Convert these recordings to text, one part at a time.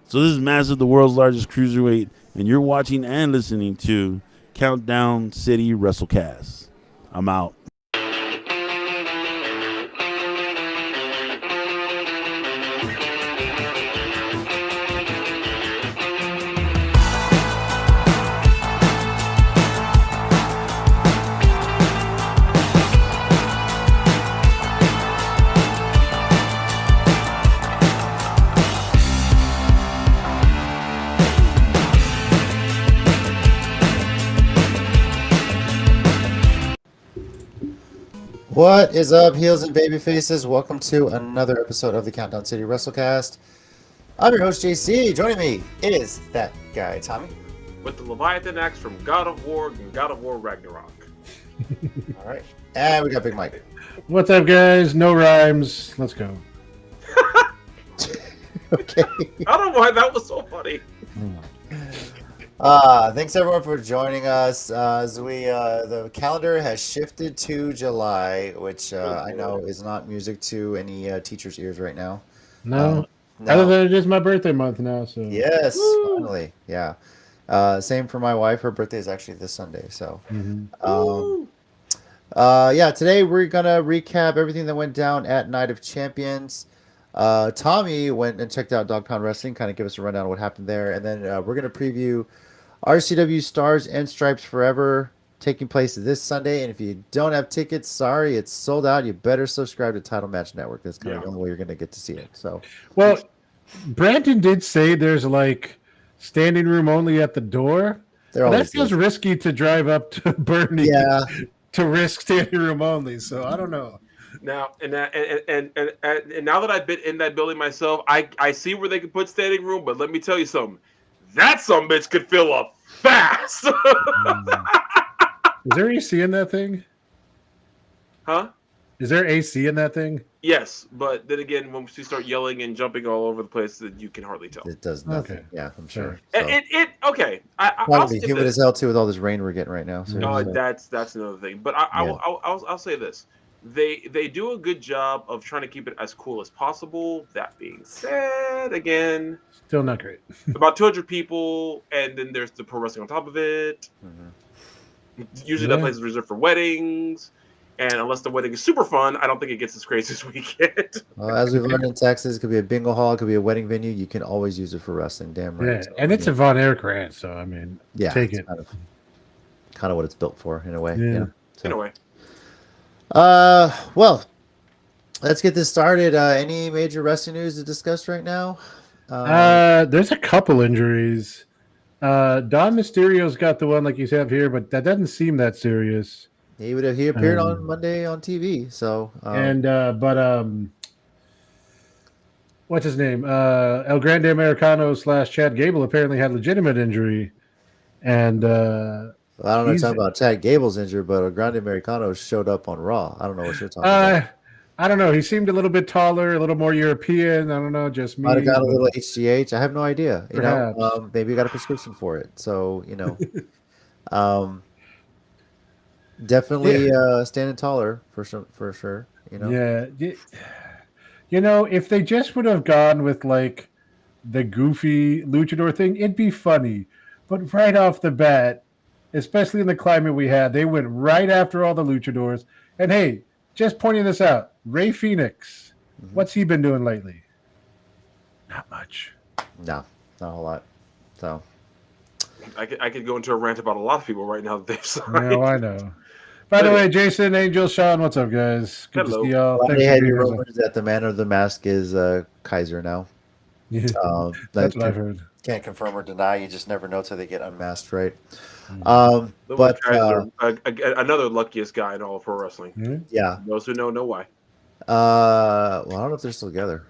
So this is Massive, the world's largest cruiserweight, and you're watching and listening to Countdown City WrestleCast. I'm out. What is up, heels and baby faces? Welcome to another episode of the Countdown City WrestleCast. I'm your host, JC. Joining me is that guy, Tommy. With the Leviathan axe from God of War and God of War Ragnarok. All right. And we got Big Mike. What's up, guys? No rhymes. Let's go. Okay. I don't know why that was so funny. Thanks everyone for joining us. As the calendar has shifted to July, which I know is not music to any teachers' ears right now. No. No. Other than it is my birthday month now, so Yes, Woo! finally. Yeah. Same for my wife. Her birthday is actually this Sunday. So, yeah, today we're gonna recap everything that went down at Night of Champions. Tommy went and checked out Dogtown Wrestling, kind of give us a rundown of what happened there, and then we're gonna preview RCW Stars and Stripes Forever, taking place this Sunday. And if you don't have tickets, sorry, it's sold out. You better subscribe to Title Match Network. That's kind of the only way you're gonna get to see it. So, well, Brandon did say there's like standing room only at the door. That feels risky to drive up to Bernie to risk standing room only. So I don't know. Now and now that I've been in that building myself, I see where they could put standing room, but let me tell you something. That sumbitch could fill up fast. Is there AC in that thing? Huh? Is there AC in that thing? Yes, but then again, once you start yelling and jumping all over the place, that you can hardly tell. It does nothing. Okay. Yeah, I'm sure. So. Okay. I'll be humid as hell too with all this rain we're getting right now. So, no, that's another thing. But I'll say this: they do a good job of trying to keep it as cool as possible. That being said, again, still not great. About 200 people, and then there's the pro wrestling on top of it. Mm-hmm. Usually that place is reserved for weddings. And unless the wedding is super fun, I don't think it gets as crazy as we get. Well, as we've learned in Texas, it could be a bingo hall, it could be a wedding venue. You can always use it for wrestling. Damn right. Yeah, so, and it's a Von Erich grant, so I mean, take it. Kind of what it's built for, in a way. Yeah. So, in a way. Well, let's get this started. Any major wrestling news to discuss right now? There's a couple injuries. Don Mysterio's got the one like you have here, but that doesn't seem that serious. He appeared on Monday on TV. So what's his name? El Grande Americano / Chad Gable apparently had legitimate injury, and I don't know what you're talking about. Chad Gable's injured, but El Grande Americano showed up on Raw. I don't know what you're talking about. I don't know. He seemed a little bit taller, a little more European. I don't know, just me. Might have got a little HGH. I have no idea. You know, maybe you got a prescription for it. So definitely standing taller for sure. Yeah. If they just would have gone with like the goofy luchador thing, it'd be funny. But right off the bat, especially in the climate we had, they went right after all the luchadors. And hey, just pointing this out, Ray Phoenix, what's he been doing lately? Not much. No, not a whole lot. So I could go into a rant about a lot of people right now that they've signed. No, I know. By the way, Jason, Angel, Sean, what's up, guys? Good to see y'all. They had rumors that the man of the mask is Kaiser now. Yeah, that's what I've heard. Can't confirm or deny. You just never know till they get unmasked, right? But another luckiest guy in all of pro wrestling. Mm-hmm. Yeah. Those who know why. Well, I don't know if they're still together.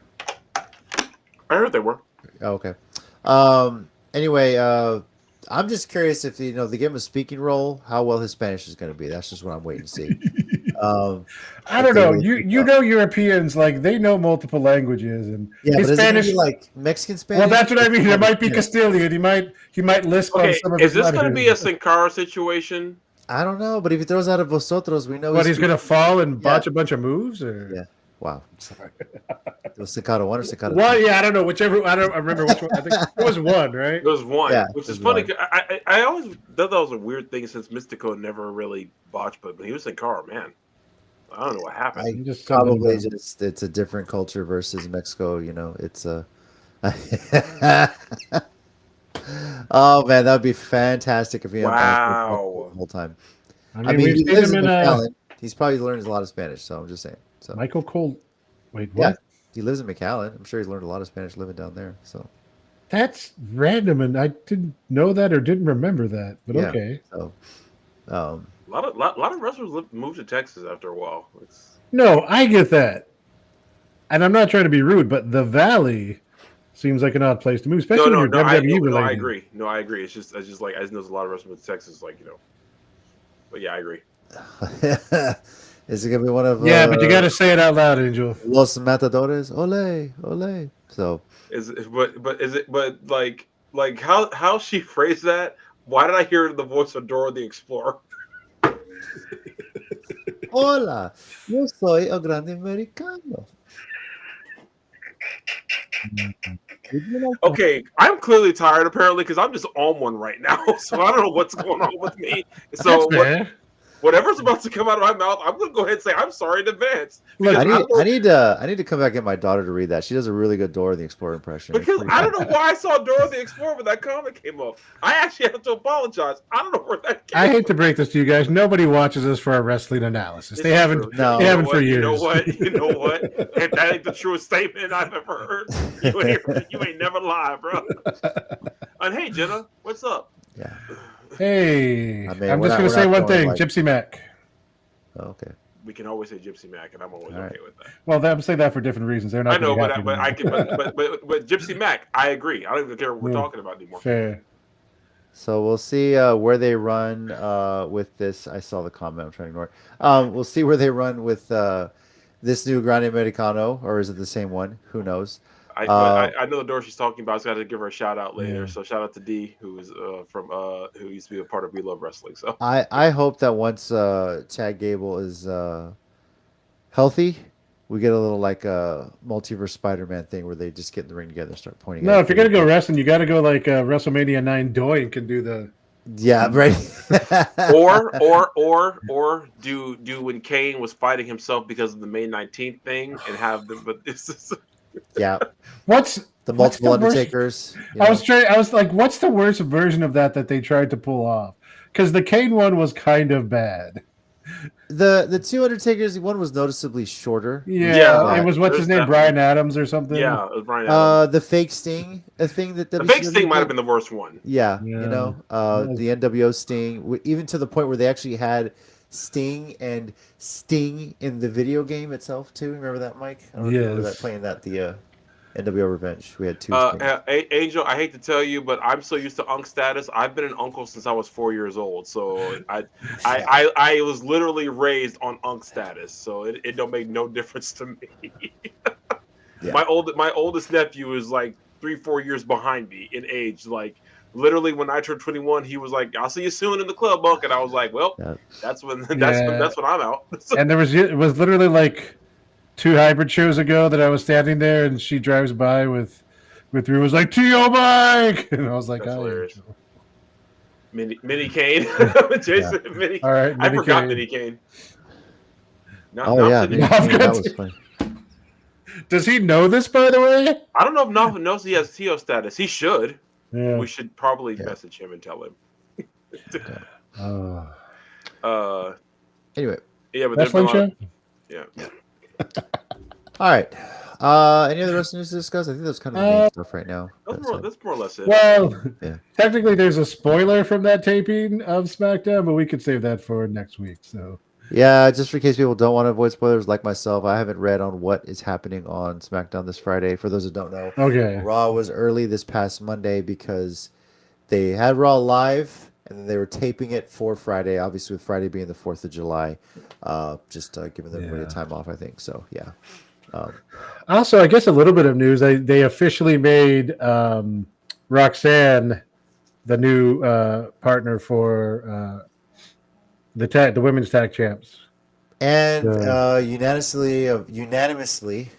I heard they were. Oh, okay. Anyway, I'm just curious if they give him a speaking role, how well his Spanish is going to be. That's just what I'm waiting to see. I don't know. You know Europeans, like, they know multiple languages, and his Spanish, like Mexican Spanish. Well, that's what I mean. It might be Castilian. He might lisp on some of his letters. Is this going to be a Sin Cara situation? I don't know, but if he throws out of vosotros, we know. What, he's going to fall and botch a bunch of moves, or Wow. Sorry. It was Staccato 1 or Staccato 2? Well, yeah, I don't know. Whichever. I don't remember which one. I think it was one, right? It was one, Yeah, which it is was funny. one. I always thought that was a weird thing since Mystico never really botched, but when he was in Car, man, I don't know what happened. Just something Probably about- just it's a different culture versus Mexico. It's a. Oh man, that would be fantastic if he Wow. the whole time. I mean, we've he seen lives him in in McAllen. He's probably learned a lot of Spanish, so I'm just saying. So Michael Cole. Wait, yeah, what? he lives in McAllen. I'm sure he's learned a lot of Spanish living down there. So That's random, and I didn't know that or didn't remember that. But yeah. okay. So A lot of wrestlers moved to Texas after a while. No, I get that, and I'm not trying to be rude, but the Valley seems like an odd place to move, especially when you're WWE related. I agree. No, I agree. It's just like I just know there's a lot of wrestlers moved to Texas, But yeah, I agree. is it gonna be one of? Yeah, but you got to say it out loud, Angel. Los Matadores, ole, ole. So Like how she phrased that? Why did I hear the voice of Dora the Explorer? hola, yo soy el grande americano. Okay, I'm clearly tired apparently because I'm just on one right now, so I don't know what's going on with me. So That's fair. whatever's about to come out of my mouth, I'm gonna go ahead and say I'm sorry in advance. Look, I need to come back and get my daughter to read that. She does a really good Dora the Explorer impression. Because I don't know why I saw Dora the Explorer when that comic came up. I actually have to apologize. I don't know where that came I from. hate to break this to you guys. Nobody watches us for our wrestling analysis. They It's haven't. true. No. They haven't You for know years. what? You know what? If that ain't the truest statement I've ever heard, you ain't never lied, bro. And hey, Jenna, what's up? Yeah. Hey, I mean, I'm we're just not- going to we're say not one going thing. like- Gypsy Mac. Oh, okay. We can always say Gypsy Mac, and I'm always All okay right. with that. Well, I'm saying that for different reasons. They're not. I know, gonna but be happy but Gypsy Mac, I agree. I don't even care what we're Yeah. talking about anymore. Fair. So we'll see where they run with this. I saw the comment. I'm trying to ignore it. We'll see where they run with this new Grande Americano, or is it the same one? Who knows? I know the door she's talking about. So I got to give her a shout out later. Yeah. So shout out to D, who is who used to be a part of We Love Wrestling. So I hope that once Chad Gable is healthy, we get a little like a multiverse Spider-Man thing where they just get in the ring together and start pointing. No, at if you're gonna go wrestling, you got to go like WrestleMania 9. Doink can do the. yeah, right. or do when Kane was fighting himself because of the May 19th thing and have them. But this is yeah, What's the multiple worst- Undertakers. you I know. was like, what's the worst version of that they tried to pull off? Because the Kane one was kind of bad. The two Undertakers. One was noticeably shorter. Yeah, Yeah, it was what's his there's name, Brian Adams or something. yeah, it was Brian Adams. The fake Sting, a thing that The fake WCW Sting might have did. been the worst one. Yeah, Yeah. the NWO Sting, even to the point where they actually had Sting and Sting in the video game itself too. Remember that, Mike? I don't know if you remember Yes. that playing that the NWO Revenge. We had two. Stings. Angel, I hate to tell you, but I'm so used to Unc status. I've been an uncle since I was 4 years old, so I was literally raised on Unc status, so it don't make no difference to me. Yeah. My oldest nephew is like 3-4 years behind me in age. Like literally, when I turned 21, he was like, "I'll see you soon in the club, Unc," and I was like, "Well, Yeah. that's when Yeah. that's when I'm out." And it was literally like 2 hybrid shows ago that I was standing there, and she drives by with Drew was like T.O. Mike, and I was like, That's oh, hilarious. Mini Kane, Jason, Mini. all right. I forgot Kane. Mini Kane. Oh yeah, Mini- Mini Kane, that was funny. Does he know this, by the way? I don't know if Nalvin knows he has TO status. He should. Yeah. We should probably Yeah. message him and tell him. Anyway, Yeah, but there's Wrestling no. show? Yeah. all right. Any other wrestling news to discuss? I think that's kind of the main stuff right now. That's more or less it. Well, Yeah. technically, there's a spoiler from that taping of SmackDown, but we could save that for next week. So Yeah, just in case people don't want to avoid spoilers like myself, I haven't read on what is happening on SmackDown this Friday. For those who don't know, okay, Raw was early this past Monday because they had Raw live and then they were taping it for Friday, obviously with Friday being the 4th of July, just giving everybody a time off, I think. So, yeah. Also, I guess a little bit of news. They officially made Roxanne the new partner for the women's tag champs. And unanimously,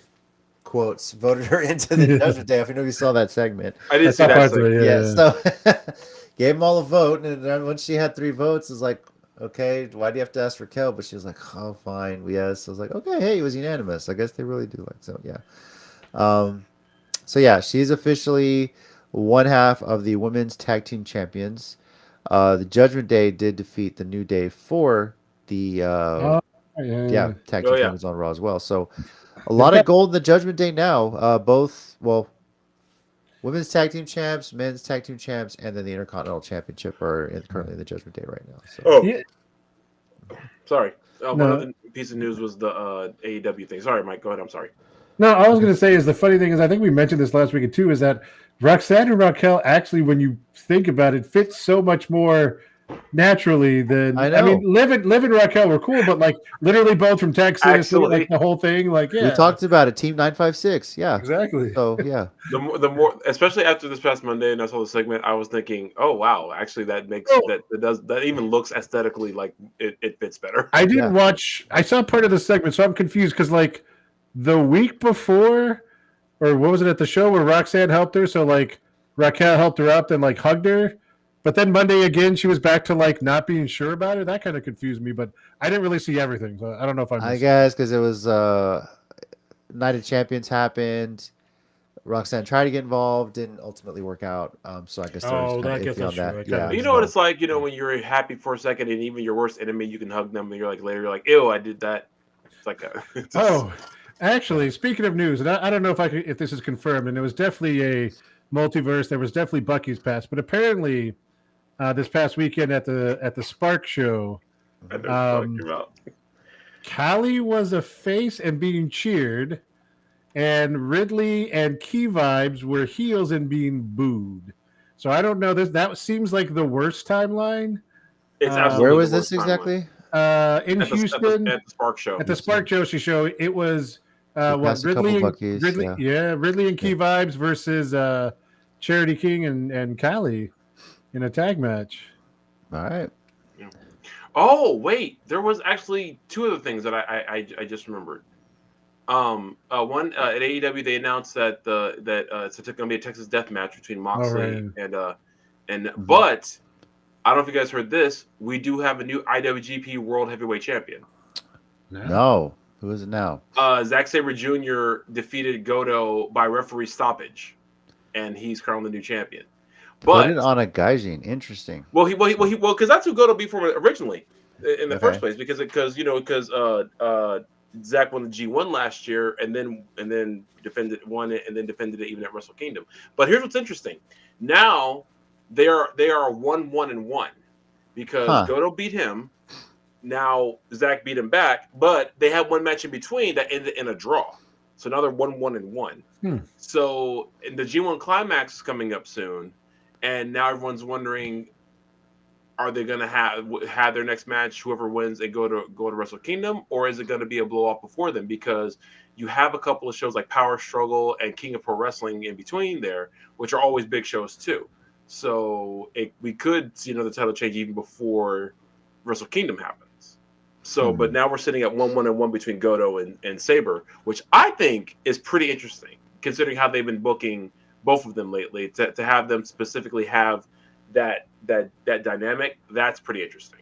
quotes, voted her into the Judgment Day. I don't know if you saw that segment. I did see that segment. Yeah, so gave them all a vote, and then once she had 3 votes, it's like, okay, why do you have to ask Raquel? But she was like, oh, fine, yes. I was like, okay, hey, it was unanimous. I guess they really do like so, yeah. So yeah, she's officially one half of the women's tag team champions. The Judgment Day did defeat the New Day for the tag team champions on Raw as well. So a lot of gold in the Judgment Day now. Both, women's tag team champs, men's tag team champs, and then the Intercontinental Championship are currently in the Judgment Day right now. So. Sorry. One other piece of news was the AEW thing. Sorry, Mike. Go ahead. I'm sorry. No, I was going to say is the funny thing is I think we mentioned this last week too is that Roxanne and Raquel actually, when you think about it, fit so much more naturally than I mean, Liv and Raquel were cool, but like literally both from Texas, like the whole thing, like we talked about it. Team 956, yeah, exactly. So yeah, the more, especially after this past Monday and I saw the segment, I was thinking, oh wow, actually that makes that even looks aesthetically like it fits better. I didn't watch. I saw part of the segment, so I'm confused because like the week before, or what was it at the show where Roxanne helped her? So like Raquel helped her up, then like hugged her. But then Monday again, she was back to like not being sure about it. That kind of confused me, but I didn't really see everything. So I don't know if I guess because it was Night of Champions happened. Roxanne tried to get involved, didn't ultimately work out. So I guess on that. Yeah, you know what it's like. You know when you're happy for a second, and even your worst enemy, you can hug them, and you're like later, you're like, ew, I did that. It's like actually, speaking of news, and I don't know if this is confirmed, and it was definitely a multiverse. There was definitely Bucky's past, but apparently. This past weekend at the Spark show, Callie was a face and being cheered, and Ridley and Key Vibes were heels and being booed. So I don't know. That seems like the worst timeline. It's absolutely where was this exactly? In Houston at the Spark show. At the Spark show, it was Ridley and Key Vibes versus Charity King and Callie. In a tag match. All right. Yeah. Oh, wait. There was actually 2 other things that I just remembered. One at AEW they announced that it's going to be a Texas death match between Moxley and but I don't know if you guys heard this. We do have a new IWGP World Heavyweight Champion. No. Who is it now? Zack Sabre Jr. defeated Goto by referee stoppage, and he's currently the new champion. But put it on a Gaijin. Interesting. Well, because that's who Goto beat from originally in the first place. Because Zach won the G1 last year, and then won it, and then defended it even at Wrestle Kingdom. But here's what's interesting: now they are 1-1-1 because Goto beat him. Now Zach beat him back, but they had one match in between that ended in a draw. So now they're 1-1-1. So in the G1 Climax is coming up soon. And now everyone's wondering, are they going to have their next match, whoever wins, and go to Wrestle Kingdom, or is it going to be a blow off before them? Because you have a couple of shows like Power Struggle and King of Pro Wrestling in between there, which are always big shows too. So we could see another title change even before Wrestle Kingdom happens. So, but now we're sitting at 1-1-1 between Goto and Sabre, which I think is pretty interesting, considering how they've been booking both of them lately. To have them specifically have that dynamic, that's pretty interesting.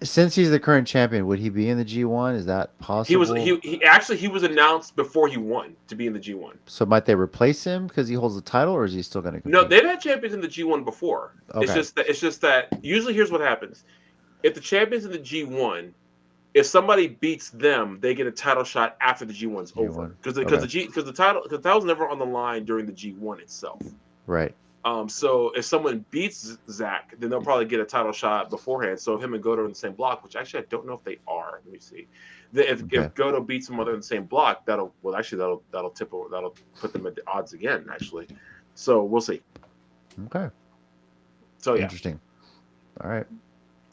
Since he's the current champion, would he be in the G1? Is that possible? He was announced before he won to be in the G1. So might they replace him because he holds the title, or is he still going to compete? No, they've had champions in the G1 before. Okay. It's just that usually here's what happens. If the champion's in the G1, if somebody beats them, they get a title shot after the G1's over. Because the title's never on the line during the G1 itself. Right. So if someone beats Zach, then they'll probably get a title shot beforehand. So if him and Goto are in the same block, which actually I don't know if they are. Let me see. If Goto beats some other in the same block, that'll tip over. That'll put them at the odds again. Actually, so we'll see. Okay. So yeah. Interesting. All right.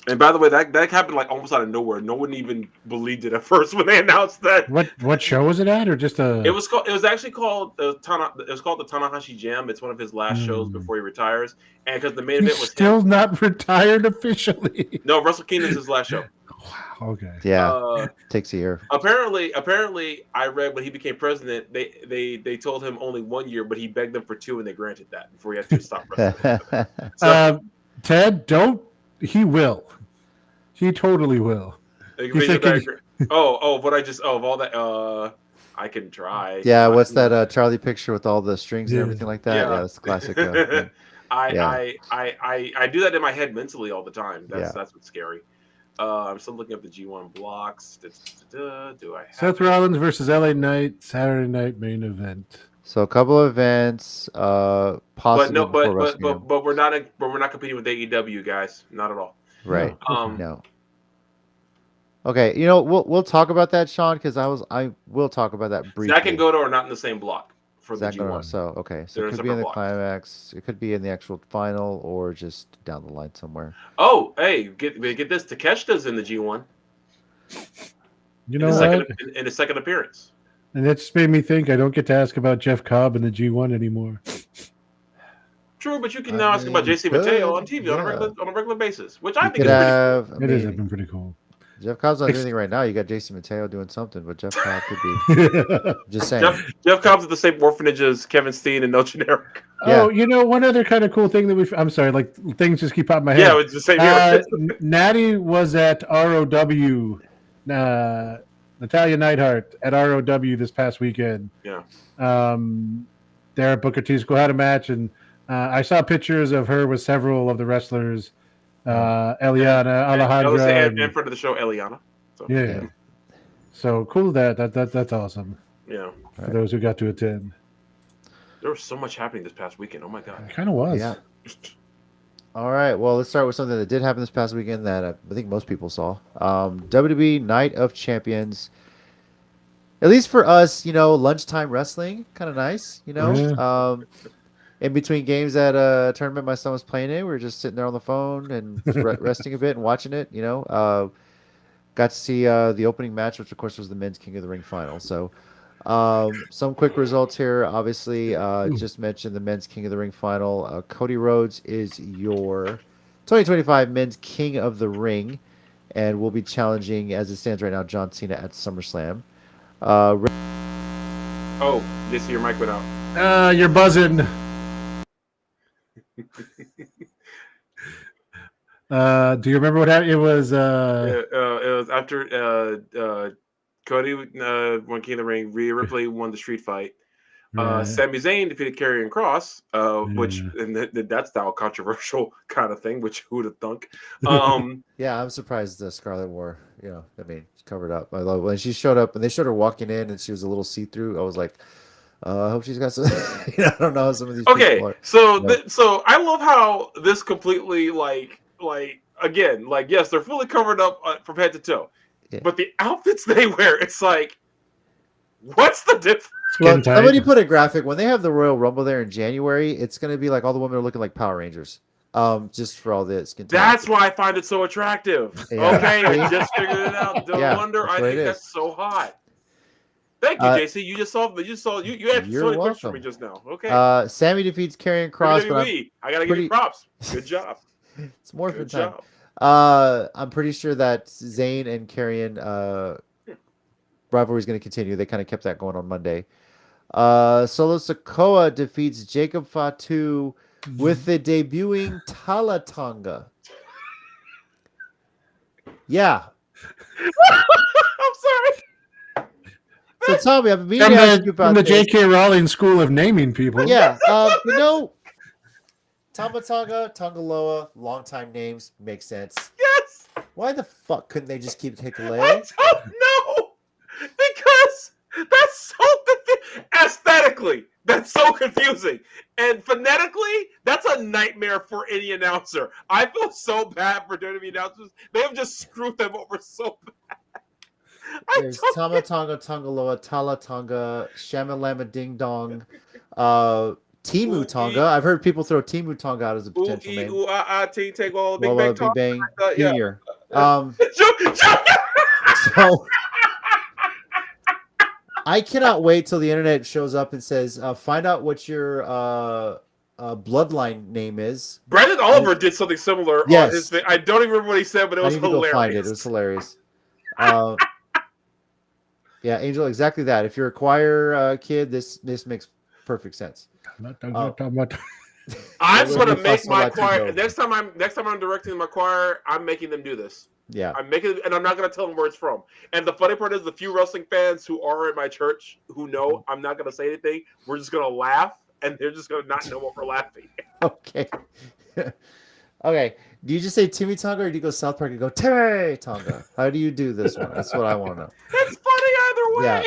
And by the way, that happened like almost out of nowhere. No one even believed it at first when they announced that. What show was it at, or just a? It was actually called the Tanahashi Jam. It's one of his last shows before he retires, and because the main event was still not retired officially. No, Wrestle Kingdom is his last show. Wow. Okay. Yeah, takes a year. Apparently, I read when he became president, they told him only 1 year, but he begged them for 2, and they granted that before he had to stop wrestling. So, Ted, don't. He will. He totally will. He's thinking, of all that, I can try. Yeah, what's that Charlie picture with all the strings and Yeah. everything like that? Yeah, that's the classic. Thing. I do that in my head mentally all the time. That's Yeah. what's scary. I'm still looking up the G1 blocks. Do I have Seth Rollins versus LA Knight, Saturday night main event. So a couple of events, But possibly no, before but WrestleMania. we're not competing with AEW, guys. Not at all. Right. Um, No. Okay, you know we'll talk about that, Sean, because I will talk about that briefly. Zack and Goto are not in the same block for the Zack and G1. Goto, so okay, so They're it in could be in the separate blocks. climax. It could be in the actual final, or just down the line somewhere. Oh, hey, get this. Takeshita's in the G1 You know what? in his second appearance. And that just made me think I don't get to ask about Jeff Cobb in the G1 anymore. True, but you can I now ask about mean, JC good, Mateo on TV on yeah. a regular basis, which I You think could is pretty have. I It has mean, been pretty cool. Jeff Cobb's not doing anything right now. You got Jason Mateo doing something, but Jeff Cobb could be. Just saying. Jeff Cobb's at the same orphanage as Kevin Steen and No Generic. Yeah. Oh, you know, one other kind of cool thing that I'm sorry, like things just keep popping in my head. Yeah, it's the same here. Natty was at ROW, Natalia Neidhart at ROW this past weekend. Yeah. There at Booker T School had a match, and I saw pictures of her with several of the wrestlers, Eliana, Alejandra. And friend of the show, Eliana. So, yeah. So cool that's awesome. Yeah. For those who got to attend. There was so much happening this past weekend. Oh my god. It kind of was. Yeah. All right. Well, let's start with something that did happen this past weekend that I think most people saw. WWE Night of Champions. At least for us, you know, lunchtime wrestling, kind of nice. You know, in between games at a tournament my son was playing in, we were just sitting there on the phone and resting a bit and watching it. You know, got to see the opening match, which of course was the men's King of the Ring final. So. Some quick results here. Obviously, just mentioned the men's King of the Ring final. Cody Rhodes is your 2025 men's King of the Ring, and will be challenging, as it stands right now, John Cena at SummerSlam. Oh, JC, your mic went out. You're buzzing. Do you remember what happened? It was It was after Cody won King of the Ring. Rhea Ripley won the street fight. Sami Zayn defeated Karrion Kross, which and that's now a controversial kind of thing, which who would have thunk. Yeah, I'm surprised Scarlett wore, you know, I mean, she's covered up. I love when she showed up and they showed her walking in and she was a little see-through. I was like, I hope she's got some. You know, I don't know how some of these. Okay, are. so I love how this completely like again, like yes, they're fully covered up from head to toe. Yeah. But the outfits they wear, it's like, what's the difference? Well, somebody put a graphic. When they have the Royal Rumble there in January, it's going to be like all the women are looking like Power Rangers. Just for all this. That's why I find it so attractive. Yeah. Okay, I just figured it out. No wonder I think that's so hot. Thank you, JC. You had so many questions for me just now. Okay. Sammy defeats Karrion Kross. But I gotta give you props. Good job. It's more for time. I'm pretty sure that Zayn and Karrion rivalry is going to continue. They kind of kept that going on Monday. Solo Sikoa defeats Jacob Fatu with the debuting Talatonga. Yeah. I'm sorry. So Tommy, I've been meaning to ask you about the J.K. Rowling School of Naming People. Yeah. You know, Tamatonga, Tongaloa, longtime names, makes sense. Yes. Why the fuck couldn't they just keep Hikalea? I don't know. Because that's so aesthetically, that's so confusing. And phonetically, that's a nightmare for any announcer. I feel so bad for WWE announcers. They have just screwed them over so bad. There's Tamatonga, Tongaloa, Talatonga, Shamalama Ding Dong, Timu Tonga. I've heard people throw Timu Tonga out as a potential name. Take all Big Bang Junior. So I cannot wait till the internet shows up and says, "Find out what your bloodline name is." Brandon Oliver did something similar. Yes. On his thing. I don't even remember what he said, but it was hilarious. It was hilarious. Yeah, Angel, exactly that. If you're a choir kid, this makes perfect sense. I'm Let gonna me make my let you choir know. next time I'm directing my choir. I'm making them do this. Yeah. I'm making, and I'm not gonna tell them where it's from. And the funny part is, the few wrestling fans who are at my church who know I'm not gonna say anything, we're just gonna laugh, and they're just gonna not know what we're laughing. Okay. Okay. Do you just say Timmy Tonga, or do you go South Park and go Timmy Tonga? How do you do this one? That's what I want to know. It's funny either way.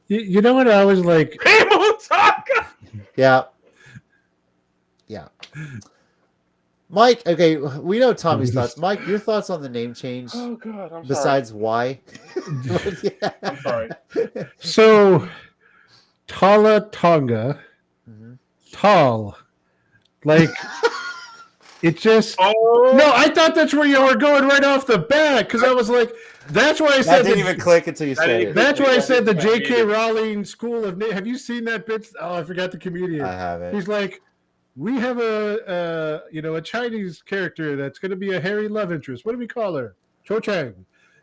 Yeah. You know what I was like? Timmy Tonga. Yeah. Yeah. Mike, okay, we know Tommy's thoughts. Mike, your thoughts on the name change? Oh God, I'm besides why? sorry. I'm sorry. So, Tala Tonga, tall, like it just. Oh No, I thought that's where you were going right off the bat because I was like, that's why I said that didn't even click until you said it. That's why I said the J.K. Rowling School of. Have you seen that bit? Oh, I forgot the comedian. I haven't. He's like, we have a Chinese character that's going to be a hairy love interest. What do we call her? Cho Chang.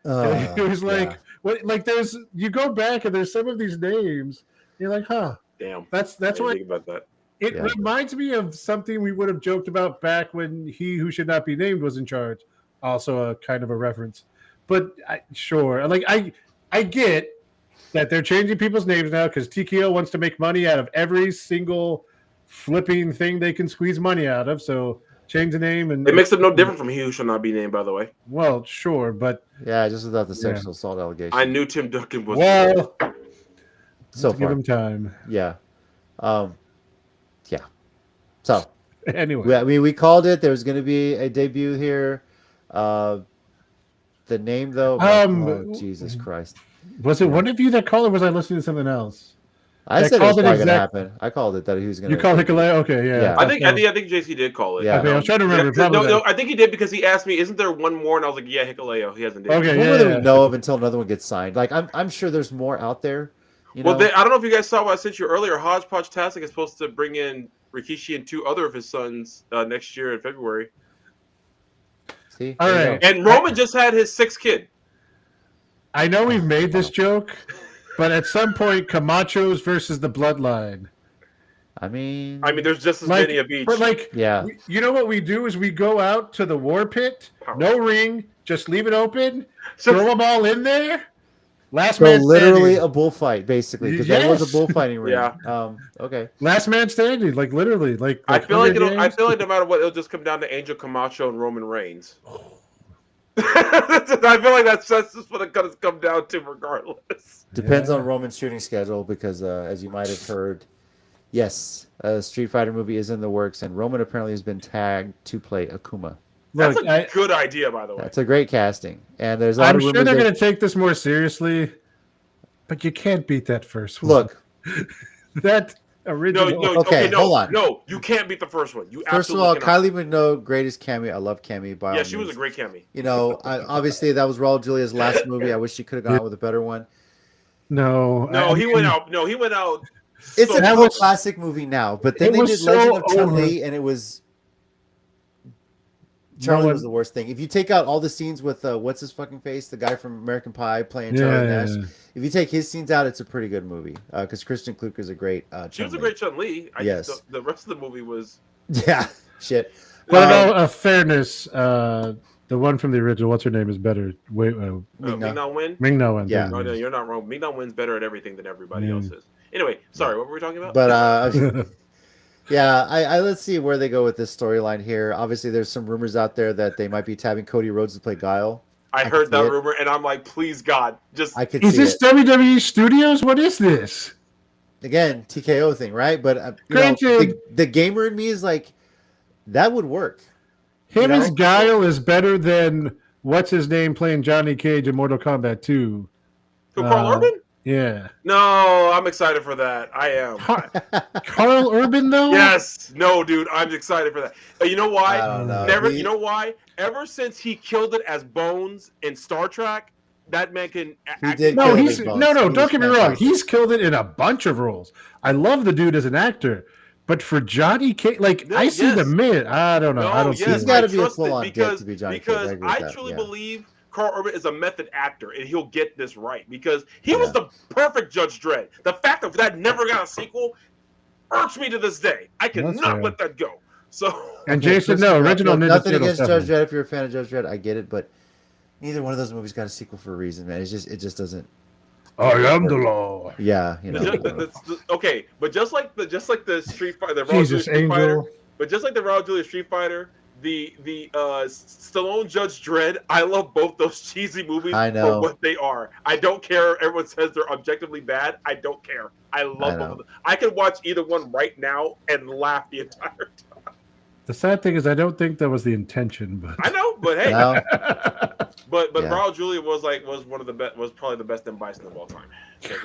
He was like, what? Like, there's you go back and there's some of these names. You're like, huh? Damn. That's why. Think about that. It reminds me of something we would have joked about back when He Who Should Not Be Named was in charge. Also, a kind of a reference. But sure, like I get that they're changing people's names now because TKO wants to make money out of every single flipping thing they can squeeze money out of. So change the name, and It makes them no different from He Who Shall Not Be Named, by the way. Well, sure, but yeah, just without the sexual assault allegation. I knew Tim Duncan was. Well, so give him time. Yeah. Yeah. So anyway, I mean, we called it. There was going to be a debut here. The name, though, Jesus Christ! Was it one of you that called, or was I listening to something else? I said it was probably going to happen. I called it that he was going to. You called Hikaleo? Okay, yeah. I think JC did call it. Yeah. Okay, I was trying to remember. No, I think he did because he asked me, "Isn't there one more?" And I was like, "Yeah, Hikaleo. He hasn't did." Okay, what do we know of until another one gets signed? Like, I'm sure there's more out there. You know? I don't know if you guys saw what I sent you earlier. Hodgepodge Tastic is supposed to bring in Rikishi and 2 other of his sons next year in February. See, all right. And Roman just had his 6th kid. I know we've made this joke, but at some point, Camachos versus the Bloodline. I mean, there's just as many of each. But yeah, you know what we do is we go out to the war pit, no ring, just leave it open, throw them all in there. Last man literally standing. a bullfight, basically, because that was a bullfighting ring. Yeah. Okay. Last man standing, like literally, like I feel like no matter what, it'll just come down to Angel Camacho and Roman Reigns. I feel like that's just what it's gonna come down to, regardless. Depends on Roman's shooting schedule, because as you might have heard, yes, a Street Fighter movie is in the works, and Roman apparently has been tagged to play Akuma. That's a good idea, by the way. That's a great casting, and there's a lot of rumors. I'm sure they're going to take this more seriously, but you can't beat that first one. Look, that original. Hold on. No, you can't beat the first one. You first of all, Kylie Minogue, greatest Cammy. I love Cammy. Yeah, she was a great Cammy. You know, obviously that was Raul Julia's last movie. I wish she could have gone out with a better one. No, he went out. No, he went out. It's a classic movie now, but then they did Legend of Chun-Li, and it was. Charlie was the worst thing. If you take out all the scenes with what's his fucking face, the guy from American Pie playing Charlie Nash, if you take his scenes out, it's a pretty good movie. Because Kristen Kluger is a great Chun-Li. She was a great Chun-Li. Yes. The rest of the movie was. Yeah. Shit. But in fairness, the one from the original, what's her name, is better. Ming Na Wen. Ming Na Wen. Yeah. No, you're not wrong. Ming Na Wen's better at everything than everybody else is. Anyway, sorry, what were we talking about? But yeah, I let's see where they go with this storyline here. Obviously, there's some rumors out there that they might be tabbing Cody Rhodes to play Guile. I heard that rumor, and I'm like, please, God, just. Is this WWE Studios? What is this? Again, TKO thing, right? But the gamer in me is like, that would work. Him as Guile is better than what's his name playing Johnny Cage in Mortal Kombat 2. Who, Carl Urban? Yeah. No, I'm excited for that. I am. Carl Urban, though? Yes. No, dude, I'm excited for that. You know why? I don't know. You know why? Ever since he killed it as Bones in Star Trek, that man can. Don't get me wrong. He's killed it in a bunch of roles. I love the dude as an actor. But for Johnny Cage, I see the mid. I don't know. I don't see He's got to be a full-on dick to be Johnny Cage. Because I truly believe Carl Urban is a method actor, and he'll get this right because he was the perfect Judge Dredd. The fact that never got a sequel irks me to this day. I cannot let that go. So and Jason, no, original Ninja nothing Turtles against Judge Dredd. If you're a fan of Judge Dredd, I get it, but neither one of those movies got a sequel for a reason, man. It just doesn't. I am the law. Yeah, okay, but just like the Street Fighter, the Raw Jesus Street Angel. Fighter, but just like the Raw Julia Street Fighter, the Stallone Judge Dredd, I love both those cheesy movies for what they are. I don't care. Everyone says they're objectively bad. I don't care. I love both of them. I can watch either one right now and laugh the entire time. The sad thing is, I don't think that was the intention, but I know, but hey, but Raul Julia was probably the best M. Bison of all time.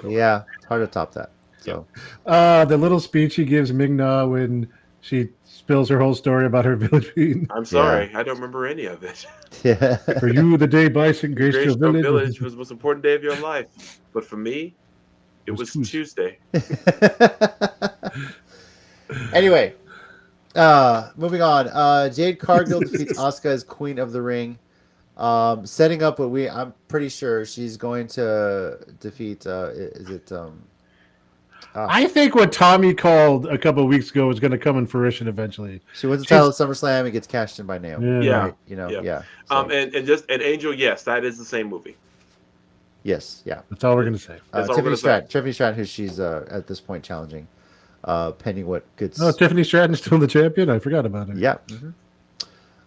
Yeah, hard to top that. So, the little speech he gives Ming-Na when she spills her whole story about her village being. I'm sorry, I don't remember any of it. Yeah. For you, the day Bison graced your village was the most important day of your life, but for me, it was Tuesday. Anyway. Moving on. Jade Cargill defeats Asuka as Queen of the Ring. Setting up I'm pretty sure she's going to defeat. I think what Tommy called a couple of weeks ago is going to come in fruition eventually. She wins the title at SummerSlam and gets cashed in by Naomi. Yeah, right? So. And Angel, yes, that is the same movie. Yes, yeah. That's all we're going to say. Tiffany Stratton, who she's at this point challenging. Pending what gets. Oh, Tiffany Stratton's still the champion. I forgot about it. Yeah. Mm-hmm.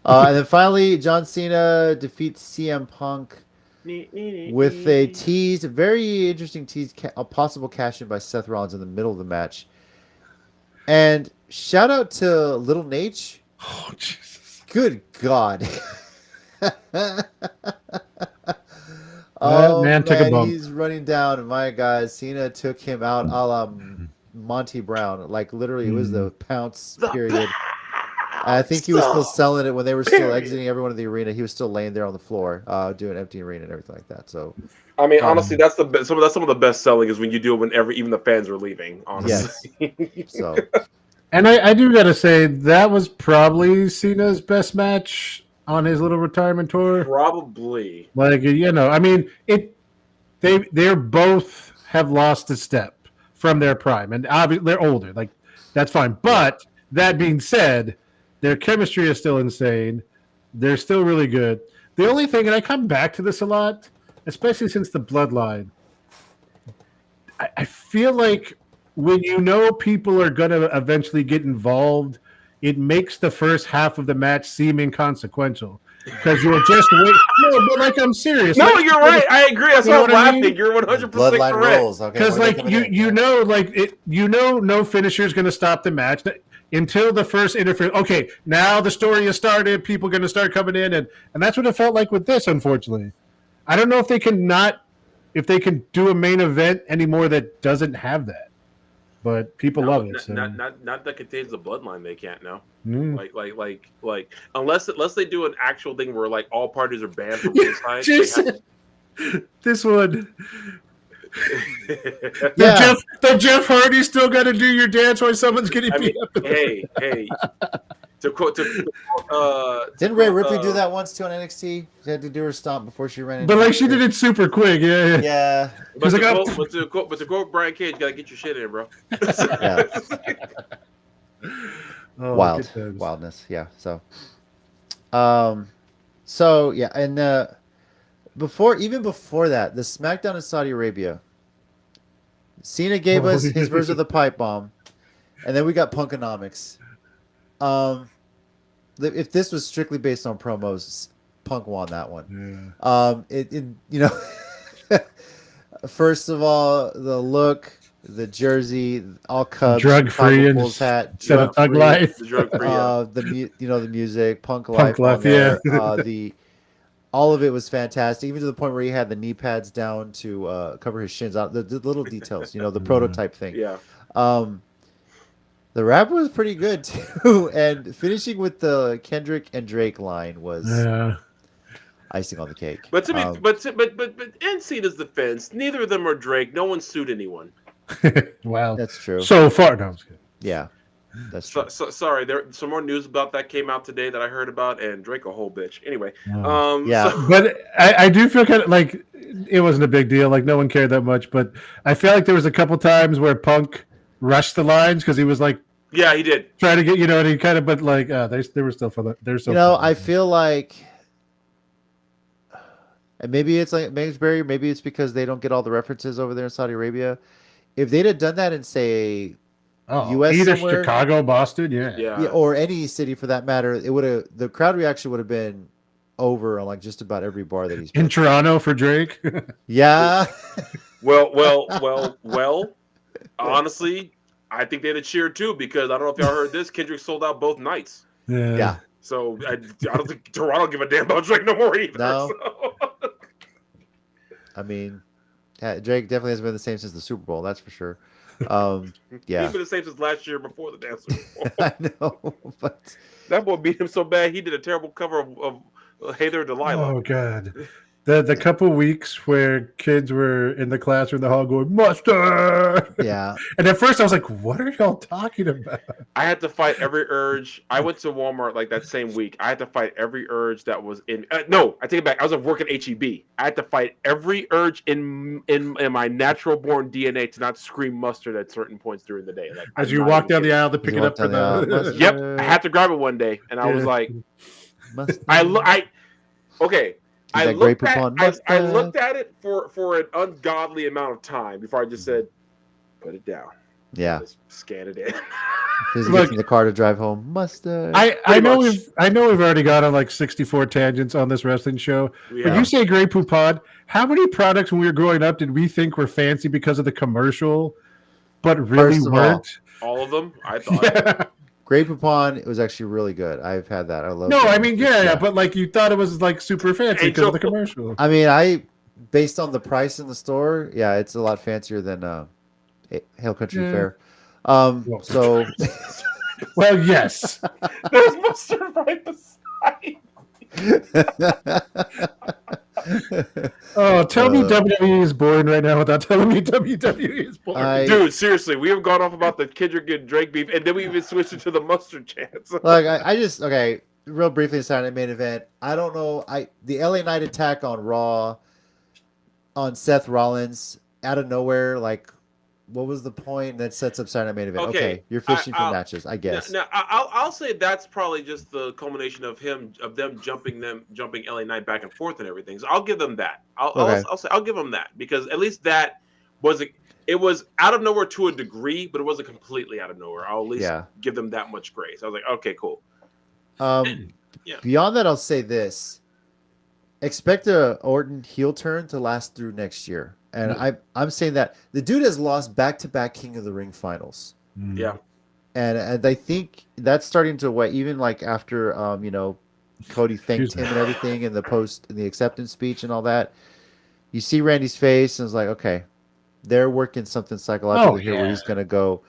And then finally, John Cena defeats CM Punk with a tease, a very interesting tease, a possible cash in by Seth Rollins in the middle of the match. And shout out to Little Nate. Oh Jesus! Good God. Man took a bump. He's running down, and my God, Cena took him out a la Monty Brown. Like literally, it was the pounce period. I think he was still selling it when they were still exiting everyone in the arena. He was still laying there on the floor, doing empty arena and everything like that. So, I mean, honestly, that's some of the best selling is when you do it when even the fans are leaving. Honestly, yes. So, and I do gotta say that was probably Cena's best match on his little retirement tour. Probably, like I mean, they're both have lost a step from their prime, and obviously they're older. Like that's fine, but that being said, their chemistry is still insane. They're still really good. The only thing, and I come back to this a lot, especially since the Bloodline, I feel like when people are going to eventually get involved, it makes the first half of the match seem inconsequential. Because you'll just wait. No, but I'm serious. No, you're right. I agree. That's why I'm laughing. Mean? You're 100% correct. Because no finisher is going to stop the match until the first interference. Okay, now the story has started. People are going to start coming in, and that's what it felt like with this. Unfortunately, I don't know if they can do a main event anymore that doesn't have that. But people love it. So. Not that contains the Bloodline. They can't now. Like unless they do an actual thing where like all parties are banned from inside. Jason, this one. The Jeff Hardy still got to do your dance while someone's getting beat up. Hey. To quote, didn't Rhea Ripley do that once too on NXT? She had to do her stomp before she ran. But she did it super quick. Yeah. But to quote Brian Cage, you gotta get your shit in, bro. Yeah. Wildness. Yeah. So, yeah, and before that, the SmackDown in Saudi Arabia, Cena gave us his version of the pipe bomb, and then we got Punkonomics. If this was strictly based on promos, Punk won that one. Yeah. First of all, the look, the jersey, all Cubs, drug free and hat, instead of Thug Life. The music, Punk Life. Yeah. All of it was fantastic, even to the point where he had the knee pads down to cover his shins out. The little details, the prototype thing. Yeah. The rap was pretty good too, and finishing with the Kendrick and Drake line was icing on the cake. But in Cena's defense, neither of them are Drake. No one sued anyone. Wow, that's true. So far, no, I'm just kidding. Yeah. That's true. Sorry, there some more news about that came out today that I heard about, and Drake a whole bitch. Anyway, Yeah. But I do feel kind of like it wasn't a big deal. Like no one cared that much. But I feel like there was a couple times where Punk rushed the lines because he was like, yeah, he did. trying to get, and he kind of, but like they were still for the. They're still. I feel like, and maybe it's like Mansbury. Maybe it's because they don't get all the references over there in Saudi Arabia. If they'd have done that in say, U.S. either somewhere, Chicago, Boston, yeah, or any city for that matter, it would have the crowd reaction would have been over on like just about every bar that he's been. In Toronto for Drake. Yeah. Well. Honestly, I think they'd have cheered too because I don't know if y'all heard this. Kendrick sold out both nights. Yeah. So I don't think Toronto give a damn about Drake no more either. No. So. I mean, Drake definitely hasn't been the same since the Super Bowl. That's for sure. Yeah. He's been the same since last year before the damn Super Bowl. I know, but that boy beat him so bad he did a terrible cover of Hey There Delilah. Oh God. The couple weeks where kids were in the classroom, the hall going mustard. yeah. And at first I was like, "What are y'all talking about?" I had to fight every urge. I went to Walmart like that same week. I had to fight every urge that was in. No, I take it back. I was working at HEB. I had to fight every urge in my natural born DNA to not scream mustard at certain points during the day. Like, As you walk down the aisle to pick it up for the. Yep, I had to grab it one day, and I was like, okay. I looked at it for an ungodly amount of time before I just said, put it down. Yeah. Just scan it in. He's getting in the car to drive home. Mustard. I know we've already got on like 64 tangents on this wrestling show. But you say Grey Poupon. How many products when we were growing up did we think were fancy because of the commercial, but really weren't? All of them, I thought. Yeah. Grey Poupon, it was actually really good. I've had that. I love it. No, I mean, yeah, but like you thought it was like super fancy because of the commercial. I mean, based on the price in the store, yeah, it's a lot fancier than Hail Country Fair. So, well, yes. There's mustard right beside. Oh, tell me WWE is boring right now without telling me WWE is boring. Dude, seriously, we have gone off about the Kendrick and Drake beef, and then we even switched it to the mustard chance. Like, okay, real briefly, Saturday main event. I don't know. The LA Knight attack on Raw on Seth Rollins out of nowhere, like, what was the point that sets up Saturday main event? Okay, you're fishing for matches, I guess. Now, I'll say that's probably just the culmination of them jumping LA Knight back and forth and everything. So I'll give them that. I'll give them that because at least that it was out of nowhere to a degree, but it wasn't completely out of nowhere. I'll at least give them that much grace. I was like, okay, cool. Beyond that, I'll say this: expect a Orton heel turn to last through next year. And I'm saying that the dude has lost back-to-back King of the Ring finals. Yeah. And I think that's starting to even like after Cody thanked him and everything in the acceptance speech and all that. You see Randy's face and it's like, okay, they're working something psychological here where he's gonna go,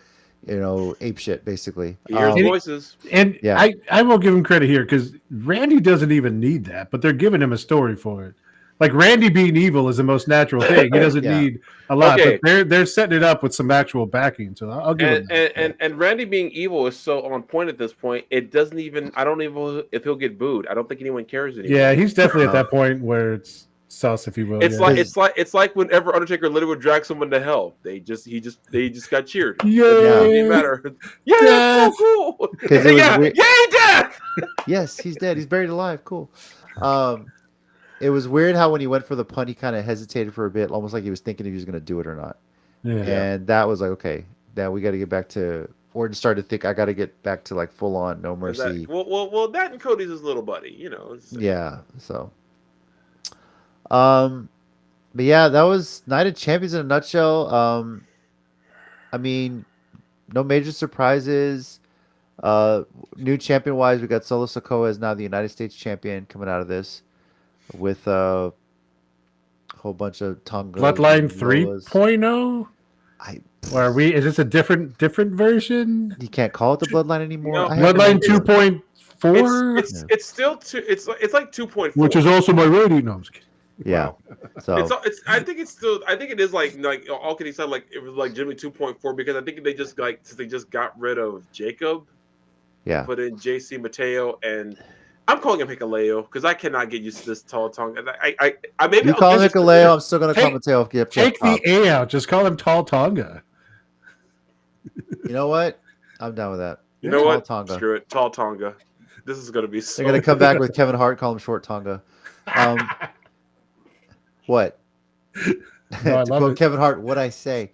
ape shit basically. He hears voices. And I will give him credit here because Randy doesn't even need that, but they're giving him a story for it. Like Randy being evil is the most natural thing. He doesn't need a lot, but they're setting it up with some actual backing. So I'll give him that. And Randy being evil is so on point at this point. It doesn't even. I don't even know if he'll get booed. I don't think anyone cares anymore. Yeah, he's definitely at that point where it's sus, if you will. It's like whenever Undertaker literally would drag someone to hell. They just got cheered. Yeah, it didn't matter. Yeah, that's so cool. Yeah, he's dead. Yes, he's dead. He's buried alive. Cool. It was weird how when he went for the punt, he kind of hesitated for a bit, almost like he was thinking if he was going to do it or not. Yeah. And that was like, okay, now we got to get back to. Orton started to think I got to get back to like full on no mercy. Well, that and Cody's his little buddy, Yeah. So. But yeah, that was Night of Champions in a nutshell. I mean, no major surprises. New champion wise, we got Solo Sikoa as now the United States champion coming out of this. With a whole bunch of Tonga Bloodline 3.0. Is this a different version? You can't call it the Bloodline anymore. No, Bloodline 2.4. It's still it's like 2.4, which is also my rating. No, I'm just kidding. Yeah. So I think it is like all kidding aside, like it was like Jimmy 2.4 because I think they just since they just got rid of Jacob, yeah. put in JC Mateo, and I'm calling him Hikaleo because I cannot get used to this tall tongue. And I maybe You I'll call him get used to Hikaleo, I'm still gonna call Take- Mateo. Take the A out. Just call him Tall Tonga. You know what? I'm down with that. You know Tall what? Tonga. Screw it. Tall Tonga. This is gonna be so. They're gonna come back with Kevin Hart, call him Short Tonga. What? No, I To love quote it. Kevin Hart, what I say.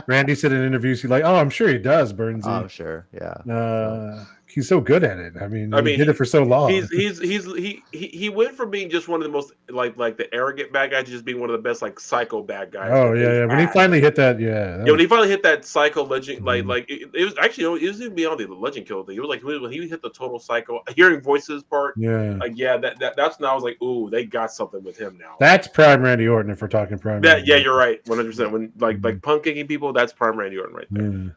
Randy said in interviews, he's like, "Oh, I'm sure he does, Burnsy. I'm sure. Yeah. He's so good at it. I mean, I he mean, did it for so long. He went from being just one of the most like the arrogant bad guys to just being one of the best like psycho bad guys. Oh yeah. When he finally hit that, that when he finally hit that psycho legend, it was actually it was even beyond the legend kill thing. It was like when he hit the total psycho hearing voices part. That's when I was like, ooh, they got something with him now. That's prime Randy Orton if we're talking prime. Yeah, you're right, 100%. When like punk kicking people, that's prime Randy Orton right there. Yeah.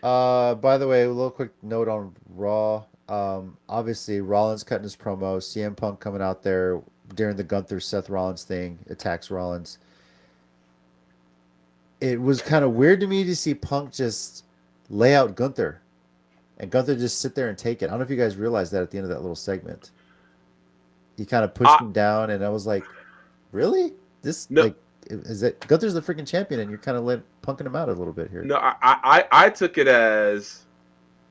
By the way, a little quick note on Raw. Obviously, Rollins cutting his promo. CM Punk coming out there during the Gunther Seth Rollins thing, attacks Rollins. It was kind of weird to me to see Punk just lay out Gunther, and Gunther just sit there and take it. I don't know if you guys realized that at the end of that little segment. He kind of pushed him down, and I was like, "Really? Is that Gunther's the freaking champion, and you're kind of punking him out a little bit here?" No, I took it as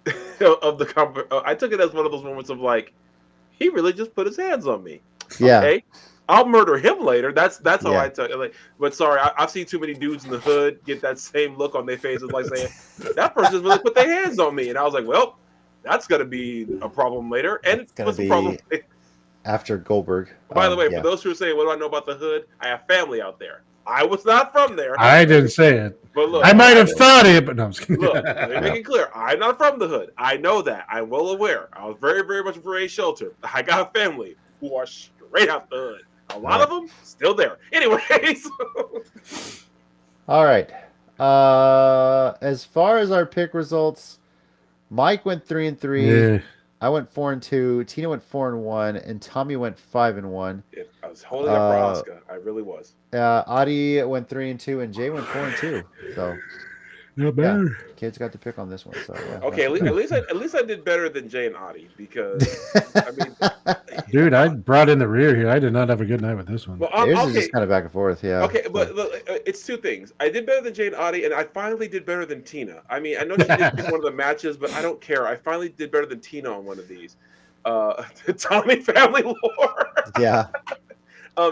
I took it as one of those moments of like, he really just put his hands on me. Yeah. Okay, I'll murder him later. That's how I took it. Like, but sorry, I've seen too many dudes in the hood get that same look on their faces, like saying that person's really put their hands on me, and I was like, well, that's gonna be a problem later. And what's the problem? After Goldberg. By the way, for those who are saying, what do I know about the hood? I have family out there. I was not from there. I didn't say it. But look, I might have thought it, but no, I'm just kidding. Look, let me make it clear. I'm not from the hood. I know that. I'm well aware. I was very, very much for a shelter. I got a family who are straight out the hood. A lot of them still there. Anyways. All right. As far as our pick results, Mike went 3-3. Yeah. I went 4-2. Tina went 4-1, and Tommy went 5-1. Yeah, I was holding up for Oscar. I really was. Adi went 3-2, and Jay went 4-2. So, not bad. Kids got to pick on this one. So, okay, at least I did better than Jay and Adi because I mean, dude, I brought in the rear here. I did not have a good night with this one. Well, yours is just kind of back and forth. Yeah. Okay, but look, it's two things. I did better than Jay and Adi, and I finally did better than Tina. I mean, I know she did one of the matches, but I don't care. I finally did better than Tina on one of these. Tommy family lore. Yeah.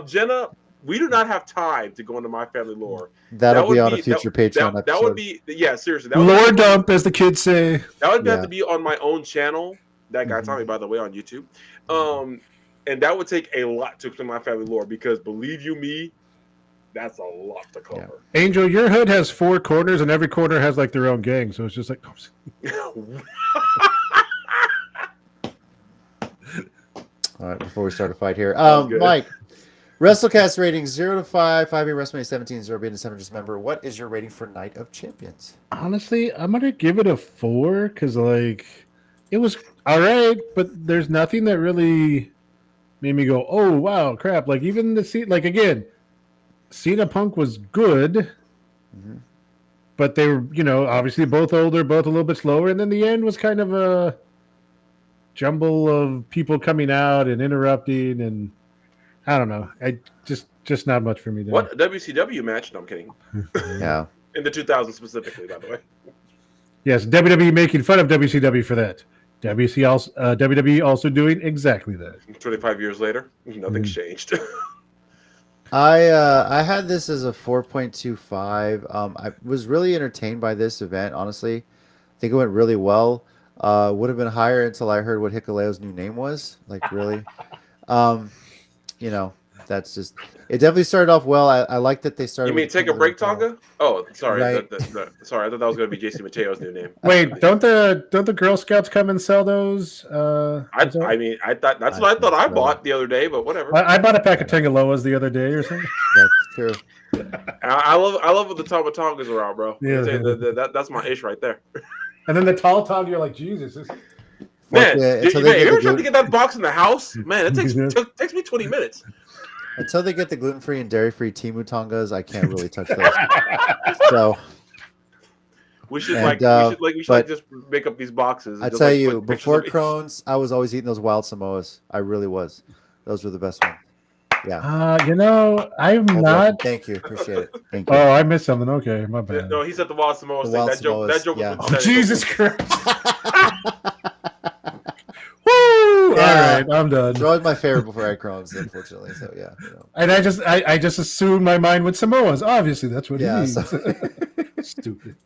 Jenna, we do not have time to go into my family lore. That'll be on a future Patreon episode. That would be, seriously. Lore dump, as the kids say. That would have to be on my own channel. That guy Tommy, by the way, on YouTube. And that would take a lot to explain my family lore because, believe you me, that's a lot to cover. Yeah. Angel, your hood has 4 corners, and every corner has like their own gang. So it's just like. All right, before we start a fight here, Mike. WrestleCast rating 0 to 5. 5 being WrestleMania 17, 0 being a 7 just member. What is your rating for Night of Champions? Honestly, I'm gonna give it a 4 because like it was all right, but there's nothing that really made me go, "Oh wow, crap!" Like even the like again, Cena Punk was good, but they were obviously both older, both a little bit slower, and then the end was kind of a jumble of people coming out and interrupting and. I don't know. I just not much for me. There. What WCW match? No, I'm kidding. Yeah. In the 2000s specifically, by the way. Yes, WWE making fun of WCW for that. WWE also doing exactly that. 25 years later, nothing's changed. I had this as a 4.25. I was really entertained by this event. Honestly, I think it went really well. Would have been higher until I heard what Hikaleo's new name was. Like really. That's just it. Definitely started off well. I like that they started. You mean take a break, Tonga? Oh, sorry. Right. Sorry, I thought that was going to be JC Mateo's new name. Wait, don't the Girl Scouts come and sell those? I thought that's what I thought I bought the other day, but whatever. I bought a pack of Tangaloas the other day or something. That's true. I love when the Tama Tongas are out, bro. Yeah. That's my ish right there. And then the tall Tonga, you're like, Jesus. Man, until man, they you get ever the tried to get that box in the house? Man, it takes me 20 minutes. until they get the gluten-free and dairy-free Timu Tongas, I can't really touch those. So We should And, just make up these boxes. I just, tell like, you, put pictures before of it. Crohn's, I was always eating those wild Samoas. I really was. Those were the best ones. Yeah. I'm not. Thank you. Appreciate it. Thank you. Oh, I missed something. Okay, my bad. No, he said the wild Samoa The thing. wild That joke Samoas, was yeah. with Jesus Christ! Woo! Yeah. All right, I'm done. It's always my favorite before I had Crohn's, unfortunately. So yeah. And I just assumed my mind with Samoas. Obviously, that's what he means. Stupid.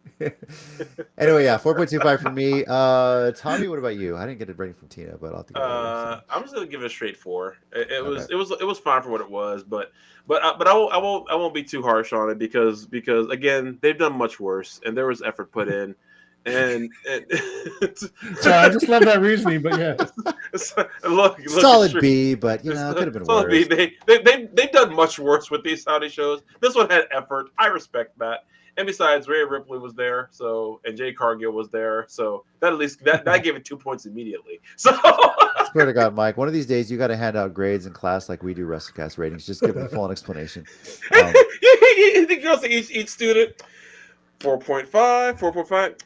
Anyway, yeah, 4.25 for me. Tommy, what about you? I didn't get it ready from Tina, but I'll have to go later, I'm just gonna give it a straight 4. It was fine for what it was, but I won't be too harsh on it because again they've done much worse and there was effort put in. And I just love that reasoning, but yeah, look, solid B, but it could have been solid worse. B. They've done much worse with these Saudi shows. This one had effort. I respect that. And besides, Rhea Ripley was there, and Jay Cargill was there, so that at least that gave it 2 points immediately. So I swear to God, Mike, one of these days you got to hand out grades in class like we do WrestleCast ratings. Just give them a full explanation. You think you'll say each student 4.5, 4.5.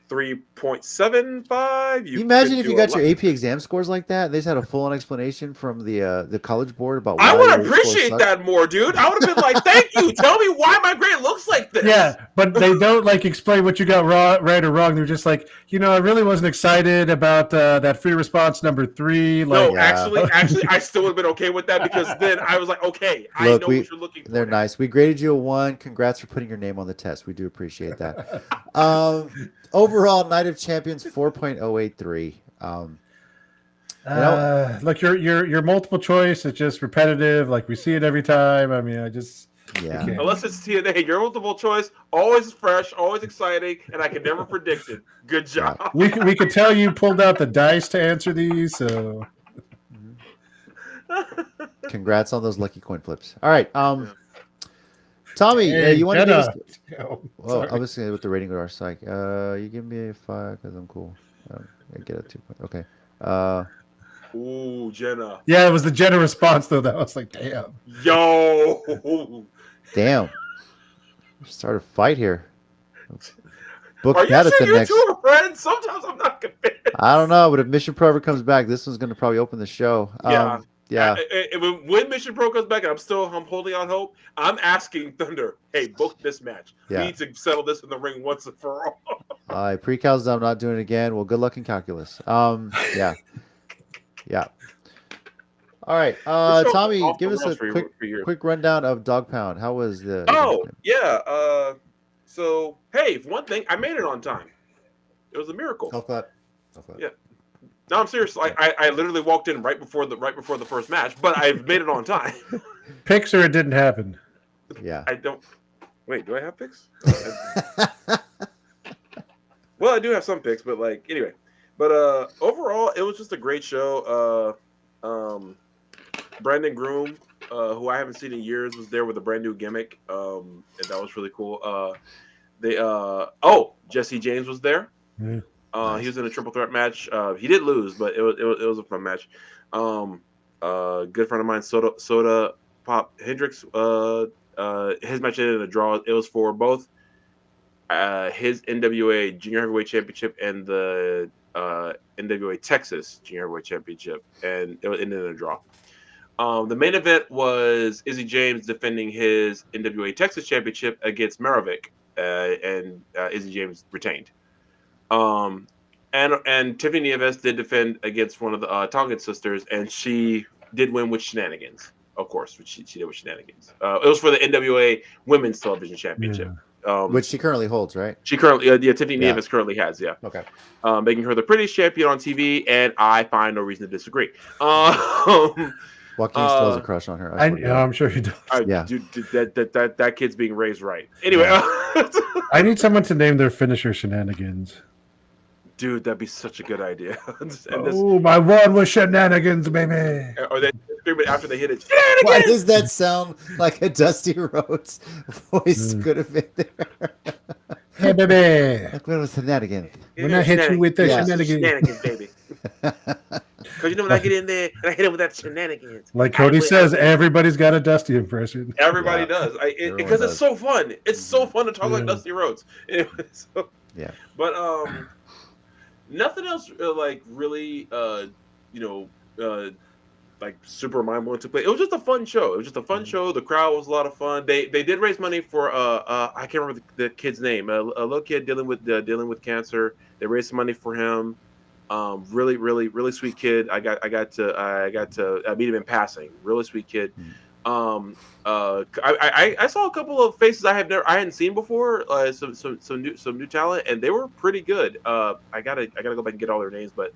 3.75. Can you imagine if you got your AP exam scores like that? They just had a full-on explanation from the college board about why I would your appreciate scores that more, dude. I would have been like, thank you. Tell me why my grade looks like this. Yeah, but they don't explain what you got right or wrong. They're just like, I really wasn't excited about that free response number 3. No, actually, I still would have been okay with that because then I was like, okay, I know what you're looking for. They're nice. We graded you a 1. Congrats for putting your name on the test. We do appreciate that. Overall, Night of Champions 4.083. Look, your multiple choice is just repetitive. Like we see it every time. I mean, unless it's TNA, your multiple choice always fresh, always exciting, and I can never predict it. Good job. Yeah. We could tell you pulled out the dice to answer these. So, congrats on those lucky coin flips. All right, Tommy, you want to give us? Well, I was saying with the rating of our psych. You give me a 5 because I'm cool. I get a 2. Okay. Ooh, Jenna. Yeah, it was the Jenna response though. That was like, damn. Yo. Damn. Start a fight here. Book Are you that sure at the you next. two are friends? Sometimes I'm not convinced. I don't know, but if Mission Pro ever comes back, this one's going to probably open the show. Yeah. Yeah. When Mission Pro comes back, and I'm holding out hope. I'm asking Thunder, hey, book this match. Yeah. We need to settle this in the ring once and for all. Pre-cal's I'm not doing it again. Well, good luck in calculus. Yeah. Yeah. All right. Tommy, give us a quick rundown of Dog Pound. How was the yeah. So hey, one thing, I made it on time. It was a miracle. Yeah. No, I'm serious. I literally walked in right before the first match, but I made it on time. Picks or it didn't happen. Yeah. I don't. Wait, do I have picks? Well, I do have some picks, but anyway. But overall, it was just a great show. Brandon Groom, who I haven't seen in years, was there with a brand new gimmick, and that was really cool. Jesse James was there. Yeah. He was in a triple threat match. He did lose, but it was a fun match. Good friend of mine, Soda Pop Hendricks. His match ended in a draw. It was for both his NWA Junior Heavyweight Championship and the NWA Texas Junior Heavyweight Championship, and it ended in a draw. The main event was Izzy James defending his NWA Texas Championship against Marovic, and Izzy James retained. And Tiffany Nieves did defend against one of the Tongan sisters, and she did win with shenanigans. Of course, she did with shenanigans. It was for the NWA Women's Television Championship. Yeah. Which she currently holds, right? She currently, Tiffany Nieves currently has, yeah. Okay. Making her the prettiest champion on TV, and I find no reason to disagree. Joaquin still has a crush on her. I'm sure he does. Dude, that kid's being raised right. Anyway, I need someone to name their finisher shenanigans. Dude, that'd be such a good idea. My one was shenanigans, baby. Or they scream it after they hit it. Why does that sound like a Dusty Rhodes voice could have been there? Hey, baby. Like little shenanigans. When I hit you with the Yeah. shenanigans. baby. Because you know when I get in there and I hit him with that shenanigans. Like Cody says, everybody's got a Dusty impression. Everybody Yeah. does. Everyone Because does. it's so fun. It's so fun to talk like Yeah. Dusty Rhodes. Anyway, so, Yeah. but nothing else like really like super mind blowing to play. It was just a fun show. It was just a fun show. The crowd was a lot of fun. They did raise money for I can't remember the kid's name. A little kid dealing with cancer. They raised some money for him. Really, really, really sweet kid. I got to meet him in passing. Really sweet kid. I saw a couple of faces I hadn't seen before. Some new talent, and they were pretty good. I gotta go back and get all their names, but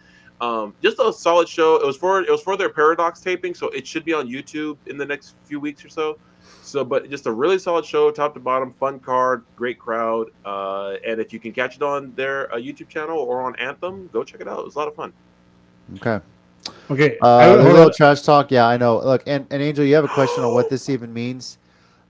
just a solid show. It was for their Paradox taping, so it should be on YouTube in the next few weeks or so. So, but just a really solid show, top to bottom, fun card, great crowd. And if you can catch it on their YouTube channel or on Anthem, go check it out. It was a lot of fun. Okay. Okay. A little trash talk. Yeah, I know. Look, and Angel, you have a question on what this even means.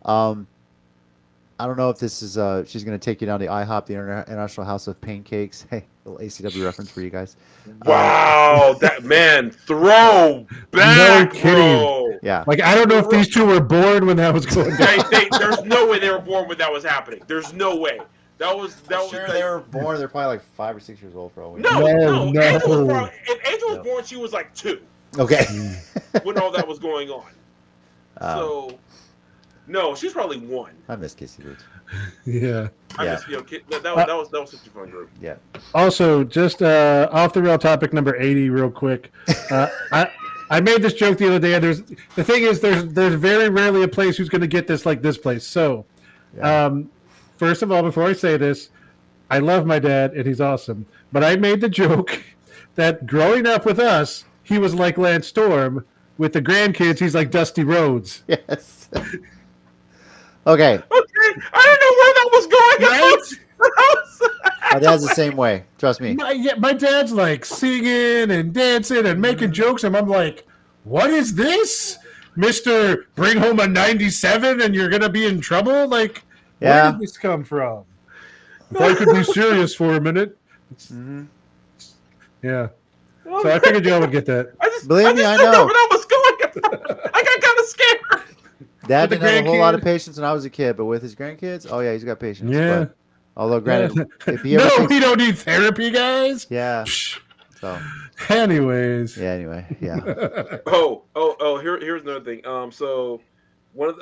I don't know if this is she's going to take you down to IHOP, the International House of Pancakes. Hey, little ACW reference for you guys. Wow, that man, throw back, No kidding. bro. Yeah. Like, I don't know if these two were born when that was going down. There's no way they were born when that was happening. There's no way. That was Sure, like, they were born. They're probably like 5 or 6 years old for all we no. No. Angel was probably, if Angel was born, she was like 2 Okay. when all that was going on. So, no, she's probably 1. I miss Kissy Boots. Yeah. I Yeah. miss, that was such a fun group. Yeah. Also, just off the rail topic number 80, real quick. I made this joke the other day. There's very rarely a place who's going to get this like this place. So, first of all, before I say this, I love my dad and he's awesome. But I made the joke that growing up with us, he was like Lance Storm. With the grandkids, he's like Dusty Rhodes. Yes. Okay. Okay, I didn't know where that was going. My dad's the same way. Trust me. My dad's like singing and dancing and making jokes, and I'm like, what is this? Mr. Bring home a 97 and you're going to be in trouble? Like, Yeah. where did this come from? If I could be serious for a minute. Mhm. Yeah. So I figured y'all would get that. Believe me, I didn't know. where that was going. I got kind of scared. Dad With the didn't have a whole lot of grandkids. patience when I was a kid, but with his grandkids, oh yeah, he's got patience. Yeah. But, although, granted, if he No, ever we don't need therapy, guys. yeah. So Anyways. yeah. Anyway, yeah. Here's another thing. So one of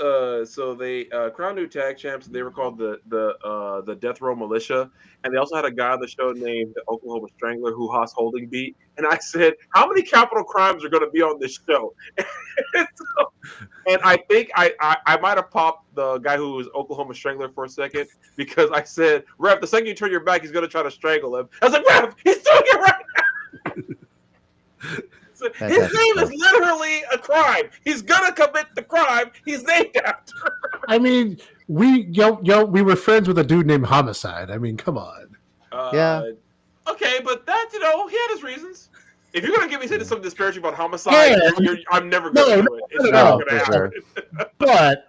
they crowned new tag champs. They were called the Death Row Militia, and they also had a guy on the show named the Oklahoma Strangler who Haas Holding beat. And I said, how many capital crimes are going to be on this show? And I think I might have popped the guy who was Oklahoma Strangler for a second because I said, Ref, the second you turn your back, he's going to try to strangle him. I was like, Ref, he's doing it right now. So his name is literally a crime. He's gonna commit the crime he's named after. I mean, we were friends with a dude named Homicide. I mean, come on. Yeah. Okay, but that he had his reasons. If you're gonna give me something disparaging about Homicide, I'm never gonna do it. It's never gonna happen. But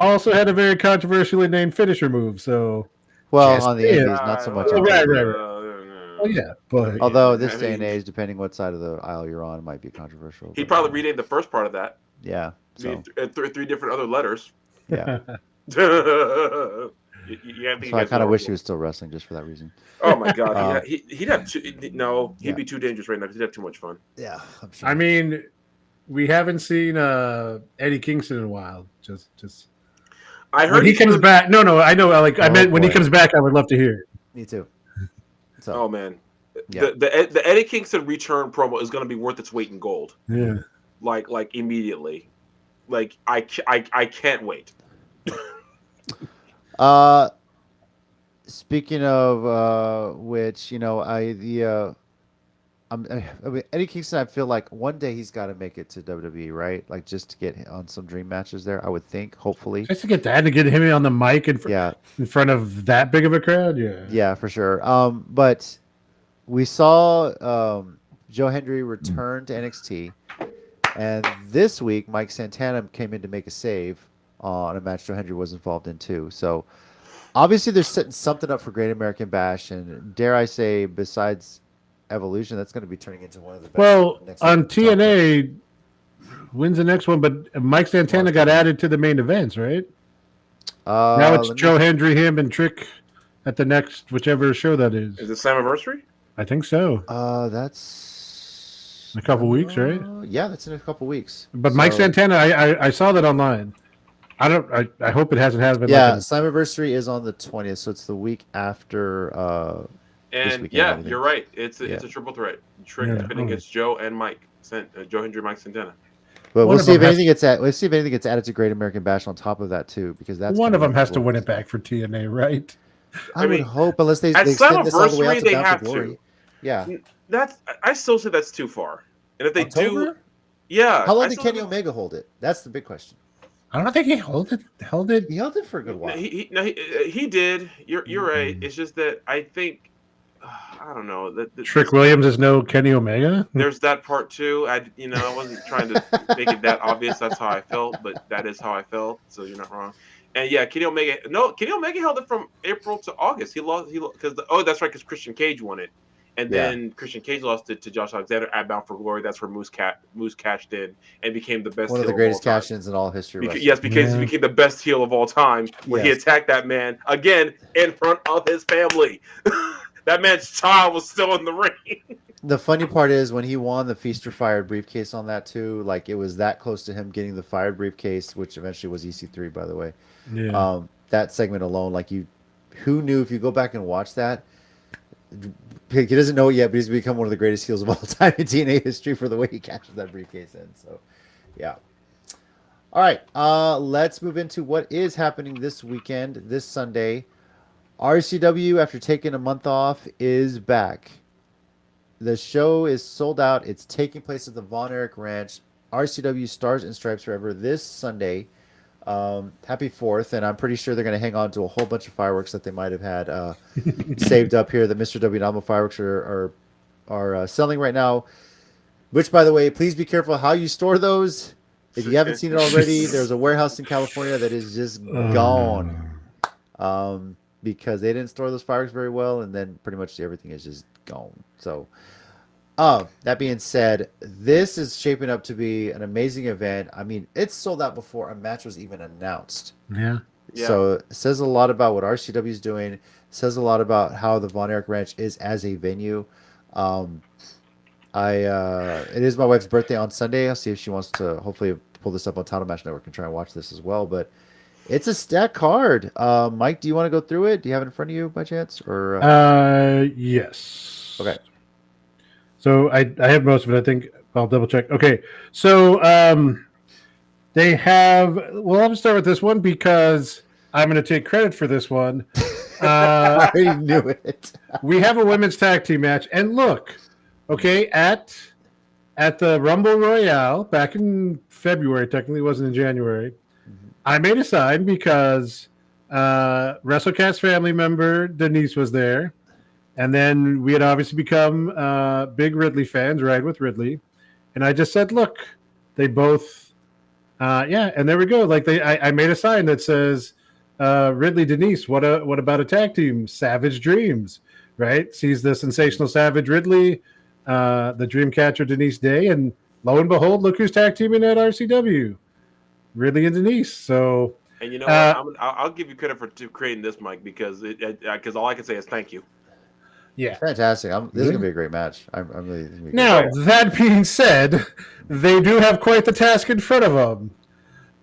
also had a very controversially named finisher move. So Well, Yes, on the yeah. indies, not so much. Right, on right, the- right. Oh yeah, but Although this day and age, depending what side of the aisle you're on, it might be controversial. He but, probably renamed the first part of that. Yeah. So, Three different other letters. yeah. You So I kind of wish he was still wrestling just for that reason. Oh my god, he'd have he'd be too dangerous right now because he'd have too much fun. Yeah. I'm sure. I mean, we haven't seen Eddie Kingston in a while. Just I heard when he comes back. No, I know. Like I meant when he boy. comes back, I would love to hear it. Me too. So, Oh man, Yeah. the Eddie Kingston return promo is going to be worth its weight in gold. Yeah. Like immediately. Like I can't wait. Speaking of which, Eddie Kingston, I feel like one day he's got to make it to WWE, right? Like just to get on some dream matches there, I would think, hopefully. Just to get that, to get him on the mic in front of that big of a crowd. Yeah. Yeah, for sure. But we saw Joe Hendry return to NXT, and this week Mike Santana came in to make a save on a match Joe Hendry was involved in too. So obviously they're setting something up for Great American Bash, and dare I say, besides Evolution, that's going to be turning into one of the best. Well, next on top players. TNA, when's the next one? But Mike Santana got added to the main events, right? Now it's Joe Hendry, him, and Trick at the next whichever show that is. Is it Slammiversary? I think so. That's in a couple weeks, right? Yeah, that's in a couple weeks. But Mike Santana, I saw that online. I hope it hasn't happened. Yeah, Slammiversary is on the 20th, so it's the week after. And yeah, you're right. It's a triple threat. Trick pitting against Joe and Mike. Joe Hendry, Mike Santana. But we'll see if anything gets added to Great American Bash on top of that too, because that's one of them has to win it back for TNA, right? I would hope, unless they at extend this all the way out to they Bound have for Glory. to. Yeah, I still say that's too far. And if they October? do, yeah. How long did Kenny Omega hold it? That's the big question. I don't think he held it. He held it for a good while. He did. You're right. It's just that I think I don't know that Trick Williams is no Kenny Omega. There's that part too. I wasn't trying to make it that obvious. That's how I felt, but that is how I felt. So you're not wrong. And yeah, Kenny Omega held it from April to August. He lost because that's right, because Christian Cage won it, and then Christian Cage lost it to Josh Alexander at Bound for Glory. That's where Moose cashed in and became the best. One of the greatest cash-ins in all history. Because he became the best heel of all time when he attacked that man again in front of his family. That man's child was still in the ring. The funny part is when he won the Feast or Fired briefcase on that too, like it was that close to him getting the Fired briefcase, which eventually was EC3, by the way. Yeah. That segment alone, who knew if you go back and watch that, he doesn't know it yet, but he's become one of the greatest heels of all time in TNA history for the way he cashes that briefcase in. So, yeah. All right, let's move into what is happening this weekend, this Sunday. RCW, after taking a month off, is back. The show is sold out. It's taking place at the Von Erich Ranch. RCW Stars and Stripes Forever this Sunday. Happy 4th, and I'm pretty sure they're going to hang on to a whole bunch of fireworks that they might have had saved up here. The Mr. W Novel fireworks are selling right now. Which, by the way, please be careful how you store those. If you haven't seen it already, there's a warehouse in California that is just gone. Because they didn't store those fireworks very well, and then pretty much everything is just gone. So, that being said, this is shaping up to be an amazing event. I mean, it's sold out before a match was even announced. Yeah. So it says a lot about what RCW is doing. It says a lot about how the Von Erich Ranch is as a venue. It is my wife's birthday on Sunday. I'll see if she wants to hopefully pull this up on Title Match Network and try and watch this as well. But it's a stacked card. Mike, do you want to go through it? Do you have it in front of you by chance? Or yes. Okay. So I have most of it. I think I'll double check. Okay. So they have. Well, I'll start with this one because I'm going to take credit for this one. I already knew it. We have a women's tag team match, and look, okay, at the Rumble Royale back in February. Technically, it wasn't in January. I made a sign because WrestleCast family member Denise was there. And then we had obviously become big Ridley fans, Ride with Ridley. And I just said, look, they both, and there we go. Like I made a sign that says, Ridley, Denise, what about a tag team? Savage Dreams, right? Sees the sensational Savage Ridley, the Dreamcatcher Denise Day. And lo and behold, look who's tag teaming at RCW. Ridley and Denise. So, and you know what? I'll give you credit for creating this, Mike, because all I can say is thank you. Yeah, fantastic. This is gonna be a great match. I'm really. Now that being said, they do have quite the task in front of them,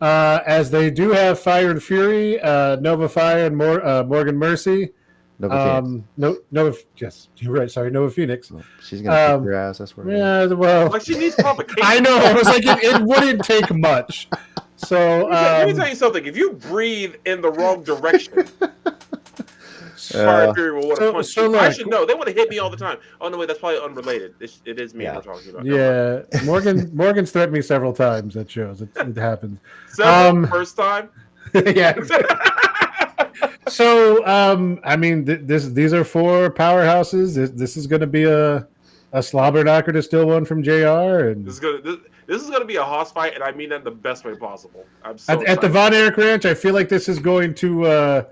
as they do have Fire and Fury, Nova Fire, and Morgan Mercy. Nova yes, you're right. Sorry, Nova Phoenix. She's gonna kick your ass. That's what. Yeah, well, like she needs provocation. I know. I was like, it wouldn't take much. So let me tell you something. If you breathe in the wrong direction, Fire and Fury will want to punch you. I should know. They want to hit me all the time. Oh no, wait, that's probably unrelated. It is me I'm talking about. Yeah, Morgan's threatened me several times at shows. It happens. First time. Yeah. So, I mean, these are four powerhouses. This is going to be a slobber knocker to steal one from JR, and this is gonna be a hoss fight, and I mean that in the best way possible. I'm so at the Von Erich Ranch. I feel like this is going to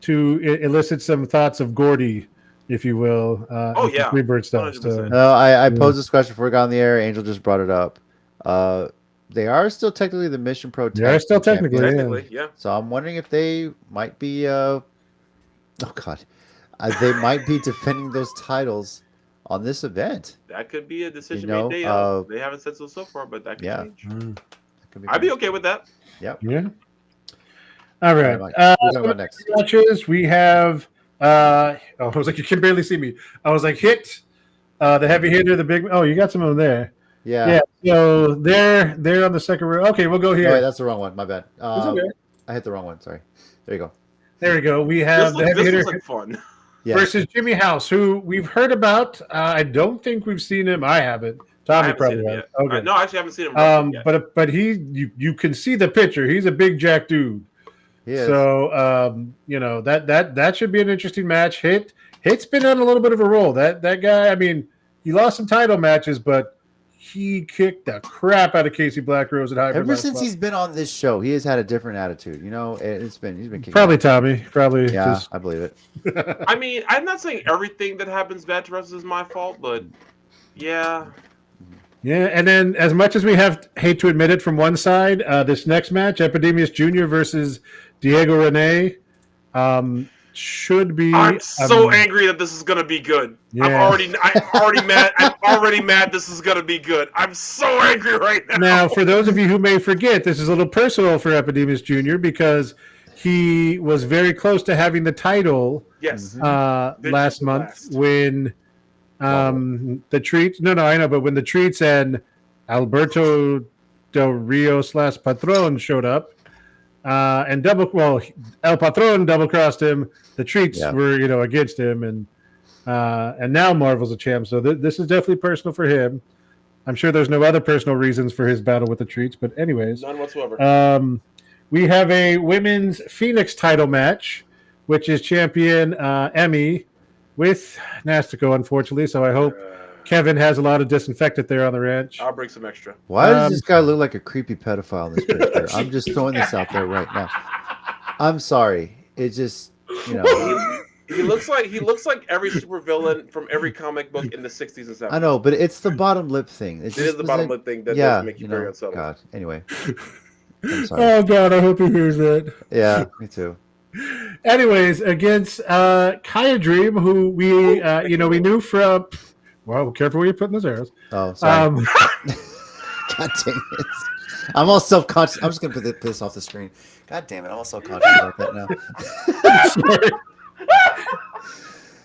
to elicit some thoughts of Gordy, if you will. Oh, and some yeah. Freebird stuff. 100%. So, No, I Yeah. posed this question before we got on the air. Angel just brought it up. They are still technically the Mission Pro. They are Tag still Team technically, Champions. Technically, yeah. So I'm wondering if they might be. Oh God, they might be defending those titles on this event. That could be a decision You know, made day of. They haven't said so far, but that could yeah. change. That could I'd be okay with that. Yep. yeah. All right. What are we talking about next? Matches. We have. I was like, you can barely see me. I was like, hit the heavy hitter, the big. Oh, you got some of them there. Yeah. Yeah. So they're on the second row. Okay, we'll go Oh, here. wait, that's the wrong one. My bad. It's okay. I hit the wrong one. Sorry. There you go. There we go. We have the heavy This hitter looks like fun. Yeah. versus Jimmy House, who we've heard about. I don't think we've seen him. I haven't. Tommy haven't probably seen him has. yet. Okay. No, I actually haven't seen him. wrestle yet. But you can see the picture. He's a big jack dude. He is. So that should be an interesting match. Hit's been on a little bit of a roll. That guy, I mean, he lost some title matches, but he kicked the crap out of Casey Black Rose at Hybrid. Ever since he's been on this show, he has had a different attitude. You know, he's been kicking probably ass. Tommy. Probably Yeah, just I believe it. I mean, I'm not saying everything that happens bad to wrestlers is my fault, but yeah. yeah. And then, as much as we hate to admit it, from one side, this next match, Epidemius Jr. versus Diego Rene, should be. I'm so angry that this is gonna be good. Yeah. I'm already mad. I'm already mad. This is gonna be good. I'm so angry right now. Now, for those of you who may forget, this is a little personal for Epidemius Jr. because he was very close to having the title Yes. last month when the Treats. No, I know, but when the Treats and Alberto Del Rio / Patron showed up, and El Patron double crossed him. The Treats were against him, and now Marvel's a champ. So this is definitely personal for him. I'm sure there's no other personal reasons for his battle with the Treats, but anyways, None whatsoever. we have a women's Phoenix title match, which is champion Emmy with Nastico, unfortunately. So I hope Kevin has a lot of disinfectant there on the ranch. I'll bring some extra. Why does this guy look like a creepy pedophile in this picture? I'm just throwing this out there right now. I'm sorry. It just, He looks like every supervillain from every comic book in the 60s and 70s. I know, but it's the bottom lip thing. It is the bottom lip thing that does make you very unsettled. God. Anyway. I'm sorry. Oh God, I hope he hears that. Yeah, me too. Anyways, against Kaya Dream, who we we knew from. Well, careful where you're putting those arrows. Oh, sorry. God dang it. I'm all self-conscious. I'm just going to put this off the screen. God damn it. I'm all self-conscious about that now.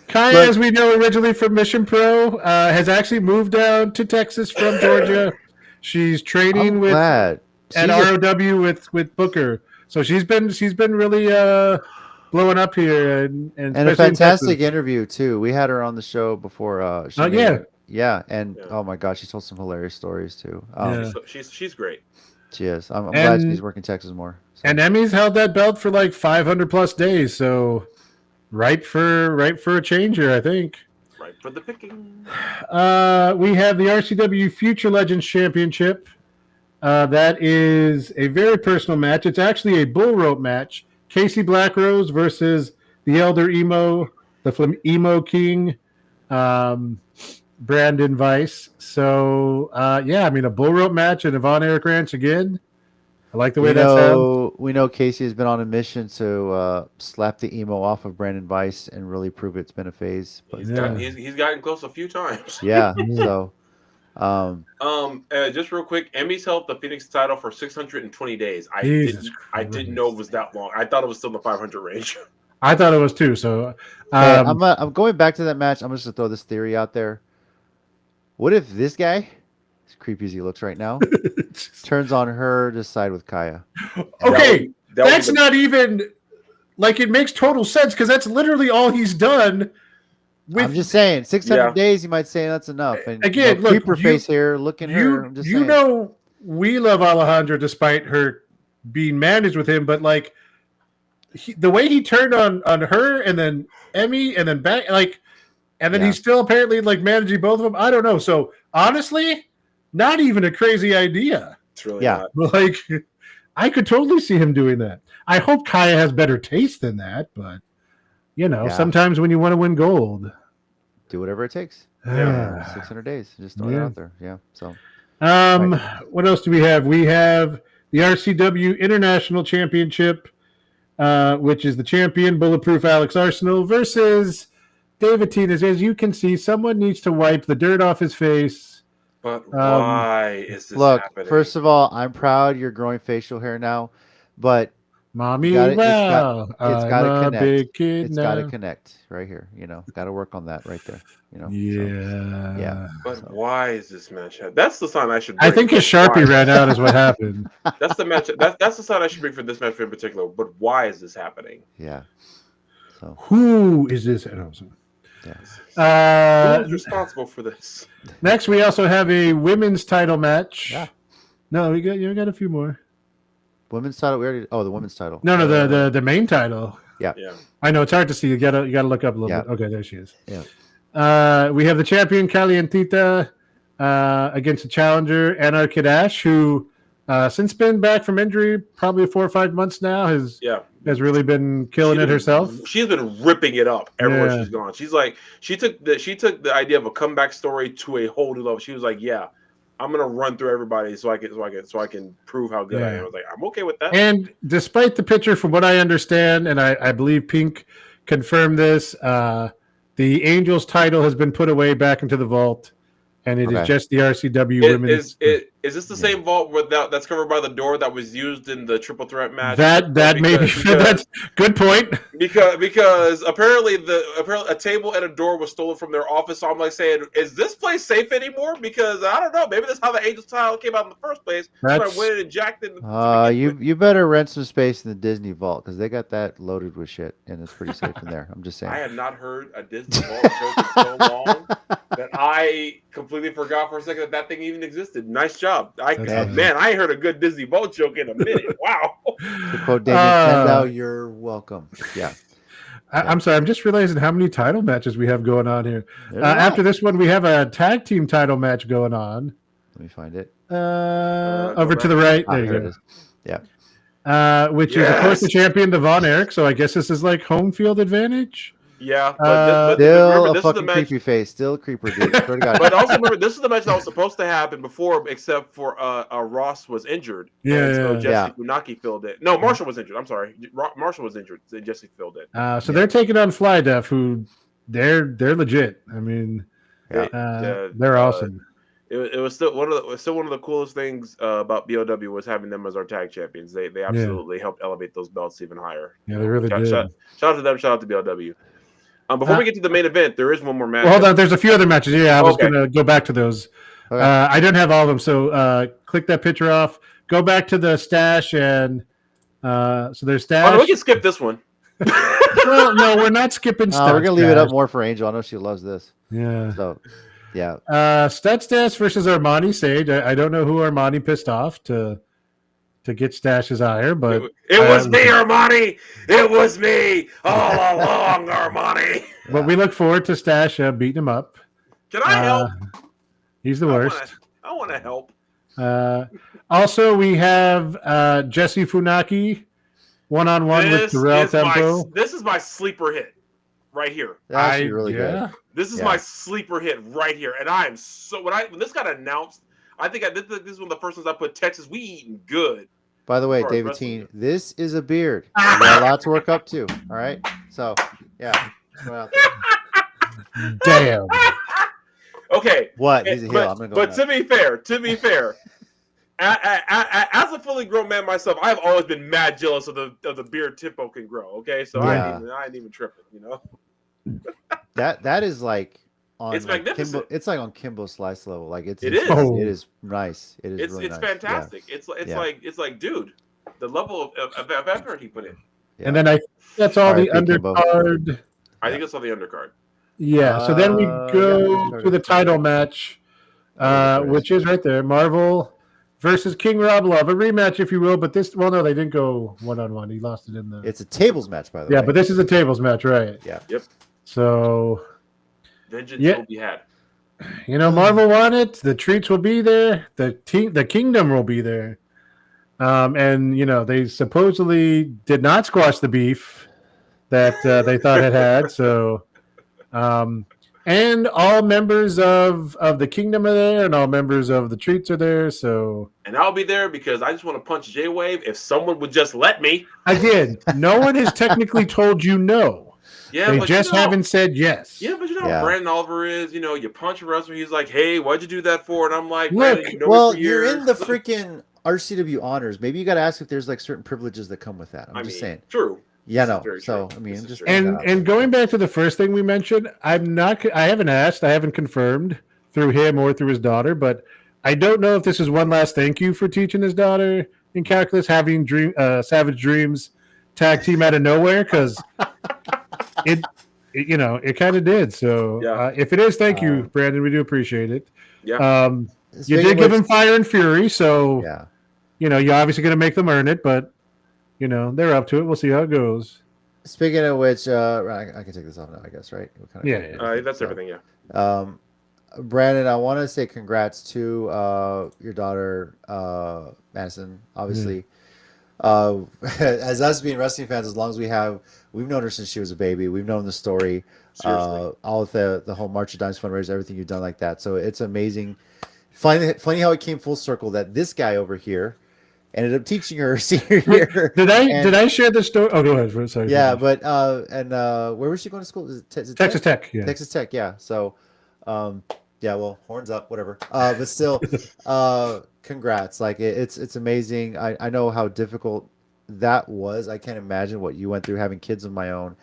Kaya, as we know, originally from Mission Pro, has actually moved down to Texas from Georgia. She's training at ROW with Booker. So she's been really blowing up here, and a fantastic interview too. We had her on the show before. And oh my gosh, she told some hilarious stories too. She's great. She is. I'm glad she's working Texas more. So. And Emmy's held that belt for like 500 plus days, so right for a changer, I think. Right for the picking. We have the RCW Future Legends Championship. That is a very personal match. It's actually a bull rope match. Casey Blackrose versus the Elder Emo, the Emo King, Brandon Weiss. So, a bull rope match at Yvonne Eric Ranch again. I like the way that sounds. We know Casey has been on a mission to slap the emo off of Brandon Weiss and really prove it's been a phase. But he's gotten close a few times. Yeah, so... just real quick, Emmy's held the Phoenix title for 620 days. I didn't know it was that long. I thought it was still in the 500 range. I thought it was too. So I'm going back to that match. I'm just gonna throw this theory out there. What if this guy, as creepy as he looks right now, turns on her to side with Kaya? Okay, that's not even like it makes total sense because that's literally all he's done. I'm just saying, 600 days, you might say that's enough. And again, look, keep her face here, look at her. I'm just saying. We love Alejandra despite her being managed with him, but like the way he turned on her and then Emmy and then back, and then he's still apparently like managing both of them. I don't know. So honestly, not even a crazy idea. It's really not. I could totally see him doing that. I hope Kaya has better taste than that, but Yeah. sometimes when you want to win gold. Do whatever it takes. Yeah. 600 days. Just throw it out there. Yeah. So What else do we have? We have the RCW International Championship, which is the champion, Bulletproof Alex Arsenal, versus David Tinas. As you can see, someone needs to wipe the dirt off his face. But why is this look, happening? first of all, I'm proud you're growing facial hair now, but Mommy, it's wow, got to I'm a connect. big kid It's now. got to connect right here. Got to work on that right there. Yeah. Yeah. But why is this match? That's the sign I should bring. I think his Sharpie ran out is what happened. That's the match. That's the sign I should bring for this match in particular. But why is this happening? Yeah. So Who is this? Oh, yeah. Who's responsible for this? Next, we also have a women's title match. Yeah. No, we got a few more. Women's title. We already. Oh, the women's title. No, the main title. Yeah. I know it's hard to see. You gotta look up a little Yeah. bit. Okay, there she is. Yeah. We have the champion Calientita against the challenger Anar Kadash, who since been back from injury, probably 4 or 5 months now, has really been killing it herself. She's been ripping it up everywhere Yeah. she's gone. She's like she took the idea of a comeback story to a whole new level. She was like, yeah, I'm gonna run through everybody so I can prove how good I am. I was like, I'm okay with that. And despite the picture, from what I understand, and I believe Pink confirmed this, the Angels title has been put away back into the vault, and it is just the RCW women's. Is this the same vault that's covered by the door that was used in the triple threat match? That may be that's good point. Because apparently a table and a door was stolen from their office. So I'm like saying, is this place safe anymore? Because I don't know. Maybe that's how the Angels title came out in the first place. So I went and jacked it. You better rent some space in the Disney vault because they got that loaded with shit and it's pretty safe in there. I'm just saying. I have not heard a Disney vault joke in so long that I completely forgot for a second that thing even existed. Nice job. Man, I ain't heard a good Disney vault joke in a minute. Wow. To quote Damien Sandow, you're welcome. Yeah. I'm sorry. I'm just realizing how many title matches we have going on here. After this one, we have a tag team title match going on. Let me find it. Over to the right. There you go. Yeah. Which is, of course, the champion, Devon Eric. So I guess this is like home field advantage. Yeah, but still remember, a fucking creepy face. Still a creeper, dude. But also remember, this is the match that was supposed to happen before, except for Ross was injured. So Jesse Funaki filled it. No, Marshall was injured. I'm sorry, Marshall was injured. So Jesse filled it. So they're taking on Fly Def, who they're legit. I mean, they're awesome. It was still one of the coolest things about BOW was having them as our tag champions. They absolutely helped elevate those belts even higher. Yeah, they really did. Shout out to them. Shout out to BOW. Before we get to the main event, there is one more match. Well, hold on. There's a few other matches. Yeah, I was going to go back to those. Okay. I don't have all of them, so click that picture off. Go back to the stash, and so there's stash. Oh, no, we can skip this one. Well, no, we're not skipping stash. We're going to leave it up more for Angel. I know she loves this. Yeah. So, yeah. Stat Stash versus Armani Sage. I don't know who Armani pissed off to get Stash's ire, but it was me, Armani. It was me all along, Armani. But we look forward to Stash beating him up. Can I help? He's the worst. I want to help. Also, we have Jesse Funaki one-on-one with Darrell Tempo. This is my sleeper hit right here. That's actually really good. This is my sleeper hit right here, and I am so when this got announced. I think this is one of the first ones I put Texas. We eating good. By the way, David Teen, this is a beard. You got a lot to work up to. All right. So, yeah. Damn. Okay. What? He's a heel. I'm gonna go. But to be fair, as a fully grown man myself, I've always been mad jealous of the beard Tempo can grow. Okay, so I ain't even tripping. You know. That is like. It's magnificent. It's like on Kimbo Slice level. Like it is nice. It's really nice. Fantastic. Yeah. It's like dude, the level of effort he put in. Yeah. And then that's all the undercard. I think it's all the undercard. Yeah. So then we go to the title match, which is right there. Marvel versus King Rob Love, a rematch, if you will. But they didn't go one-on-one. He lost it in the. It's a tables match, by the way. Yeah, but this is a tables match, right? Yeah. Yep. So. Vengeance will be had. You know, Marvel won it. The treats will be there. The kingdom will be there. And you know, they supposedly did not squash the beef. that they thought had. So, and all members of the kingdom are there, and all members of the treats are there. So, and I'll be there because I just want to punch J-Wave if someone would just let me. again, no one has technically told you no. Yeah, They but just haven't said yes. Yeah, but you know how Brandon Oliver is. You know, you punch a wrestler, he's like, "Hey, why'd you do that for?" And I'm like, Look, you know you're in the freaking RCW honors. Maybe you got to ask if there's like certain privileges that come with that. I'm just saying. True. Yeah, no. So I mean, just and going back to the first thing we mentioned, I haven't asked, I haven't confirmed through him or through his daughter, but I don't know if this is one last thank you for teaching his daughter in calculus, having Savage Dreams tag team out of nowhere, because it kind of did. So if it is, thank you, Brandon. We do appreciate it. Yeah. You did give him Fire and Fury, so you're obviously going to make them earn it, but they're up to it. We'll see how it goes. Speaking of which, I can take this off now, I guess, right? That's everything. Yeah. Brandon, I want to say congrats to your daughter, Madison. Obviously, as us being wrestling fans, as long as we've known her since she was a baby. We've known the story, all of the whole March of Dimes fundraiser, everything you've done like that. So it's amazing. Funny how it came full circle that this guy over here ended up teaching her senior year. Did I share the story? Oh, go ahead. Sorry. Yeah, but where was she going to school? Is it Texas Tech. Yeah. Texas Tech. Yeah. So, well, horns up, whatever. But still, congrats. Like it's amazing. I know how difficult that was. I can't imagine what you went through having kids of my own.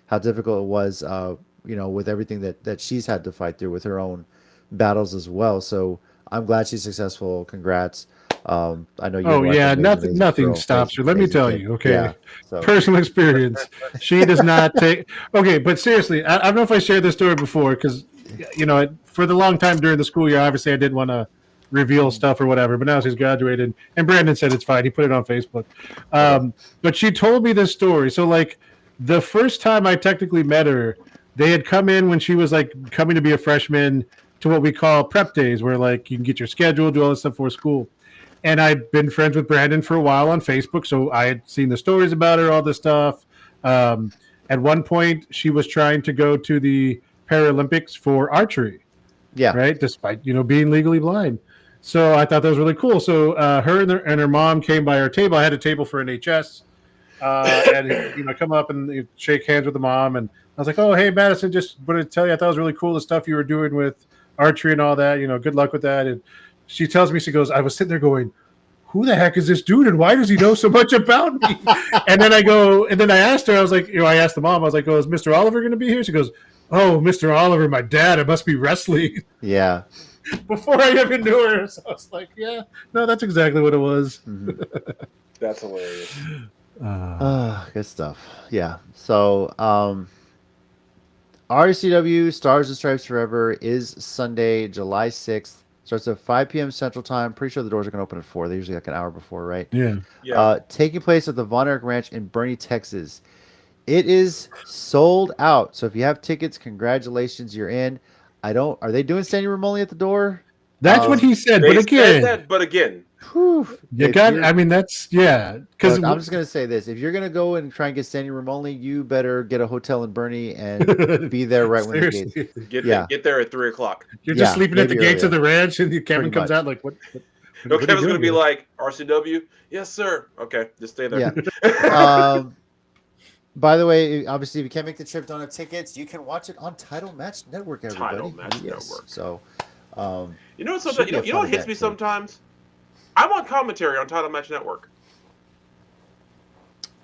How difficult it was. With everything that she's had to fight through with her own battles as well. So I'm glad she's successful. Congrats. I know you. Oh yeah, nothing stops her. Let me tell you, okay. Yeah, so. Personal experience. She does not take. Okay, but seriously, I don't know if I shared this story before because, for the long time during the school year, obviously I didn't want to reveal stuff or whatever. But now she's graduated, and Brandon said it's fine. He put it on Facebook. But she told me this story. So like the first time I technically met her, they had come in when she was like coming to be a freshman to what we call prep days, where like you can get your schedule, do all this stuff for school. And I'd been friends with Brandon for a while on Facebook, so I had seen the stories about her, all this stuff. At one point, she was trying to go to the Paralympics for archery. Yeah. Right? Despite, being legally blind. So I thought that was really cool. So her and her mom came by our table. I had a table for NHS. And, come up and shake hands with the mom. And I was like, oh, hey, Madison, just wanted to tell you, I thought it was really cool, the stuff you were doing with archery and all that. Good luck with that. And she tells me, she goes, I was sitting there going, who the heck is this dude and why does he know so much about me? and then I asked her, I was like, I asked the mom, I was like, oh, is Mr. Oliver going to be here? She goes, oh, Mr. Oliver, my dad, it must be wrestling. Yeah. Before I even knew her. So I was like, yeah, no, that's exactly what it was. Mm-hmm. That's hilarious. Good stuff. Yeah. So, RCW Stars and Stripes Forever is Sunday, July 6th. Starts at 5 p.m. Central Time. Pretty sure the doors are going to open at 4. They're usually like an hour before, right? Yeah. Taking place at the Von Erich Ranch in Bernie, Texas. It is sold out. So if you have tickets, congratulations, you're in. Are they doing standing room only at the door? That's what he said. But again. Because yeah. Because I'm just gonna say this: if you're gonna go and try and get standing room only, you better get a hotel in Bernie and be there right when the gates. Get there at 3:00. You're just sleeping at the gates of the ranch, and Kevin comes out like, "What?" No, Kevin's gonna be like, "RCW, yes, sir. Okay, just stay there." Yeah. By the way, obviously, if you can't make the trip, don't have tickets, you can watch it on Title Match Network. Everybody. Title Match Network. So, you know something. You know what hits me sometimes. I'm on commentary on Title Match Network.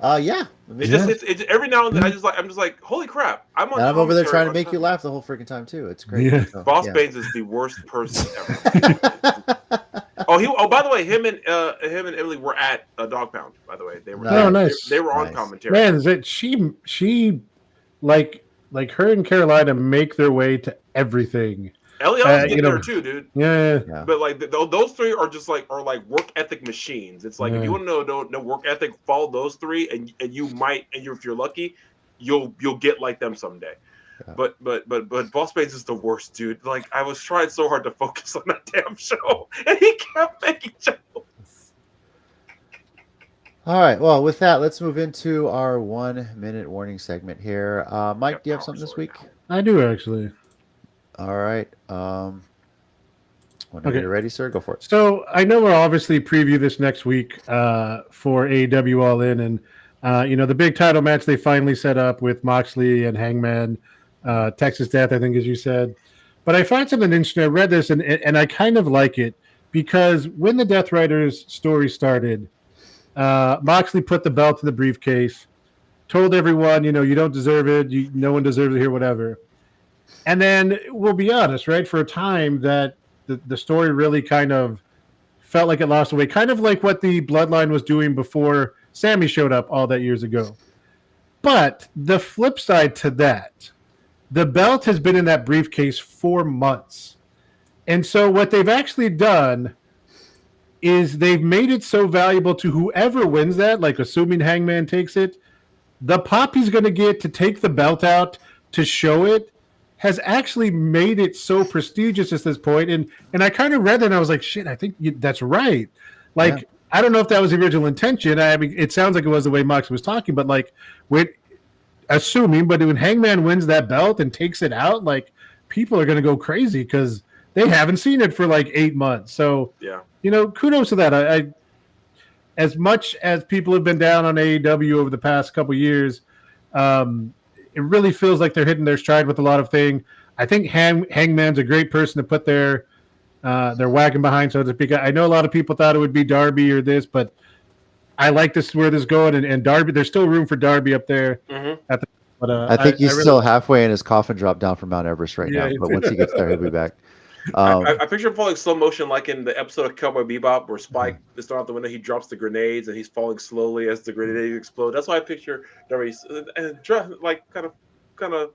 Yeah. It's every now and then I'm just like, holy crap! I'm over there trying to make you laugh the whole freaking time too. It's great. Yeah. So, Boss Baines is the worst person ever. By the way, him and Emily were at a Dog Pound. By the way, they were. Nice. They were on commentary. Man, is it she like her and Carolina make their way to everything. Eliana's getting there too, dude. Yeah. But like those three are just like work ethic machines. It's like if you want to know work ethic, follow those three, and you might, and if you're lucky, you'll get like them someday. Yeah. But Boss Baines is the worst, dude. Like I was trying so hard to focus on that damn show, and he kept making jokes. All right. Well, with that, let's move into our 1-minute warning segment here. Mike, do you have something this week? I do actually. All right. Whenever Okay. you're ready, sir, go for it. So I know we'll obviously preview this next week for AEW All In, and the big title match they finally set up with Moxley and Hangman, Texas Death, I think, as you said. But I found something interesting. I read this, and I kind of like it because when the Death Riders story started, Moxley put the belt in the briefcase, told everyone, you don't deserve it, no one deserves it here, whatever. And then we'll be honest, right? For a time that the story really kind of felt like it lost away, kind of like what the Bloodline was doing before Sammy showed up all that years ago. But the flip side to that, the belt has been in that briefcase for months. And so what they've actually done is they've made it so valuable to whoever wins that, like assuming Hangman takes it, the pop he's going to get to take the belt out to show it has actually made it so prestigious at this point. And I kind of read that and I was like, shit, I think that's right. Like, I don't know if that was the original intention. I mean, it sounds like it was the way Mox was talking, but like, when Hangman wins that belt and takes it out, like, people are going to go crazy because they haven't seen it for like 8 months. So, kudos to that. I as much as people have been down on AEW over the past couple of years, it really feels like they're hitting their stride with a lot of things. I think Hangman's a great person to put their wagon behind, so to speak. I know a lot of people thought it would be Darby or this, but I like where this is going. And Darby, there's still room for Darby up there. But I think he's still halfway in his coffin drop down from Mount Everest right now. But once he gets there, he'll be back. I picture him falling slow motion like in the episode of Cowboy Bebop where Spike is thrown out the window, he drops the grenades and he's falling slowly as the grenades explode. That's why I picture Darby like kind of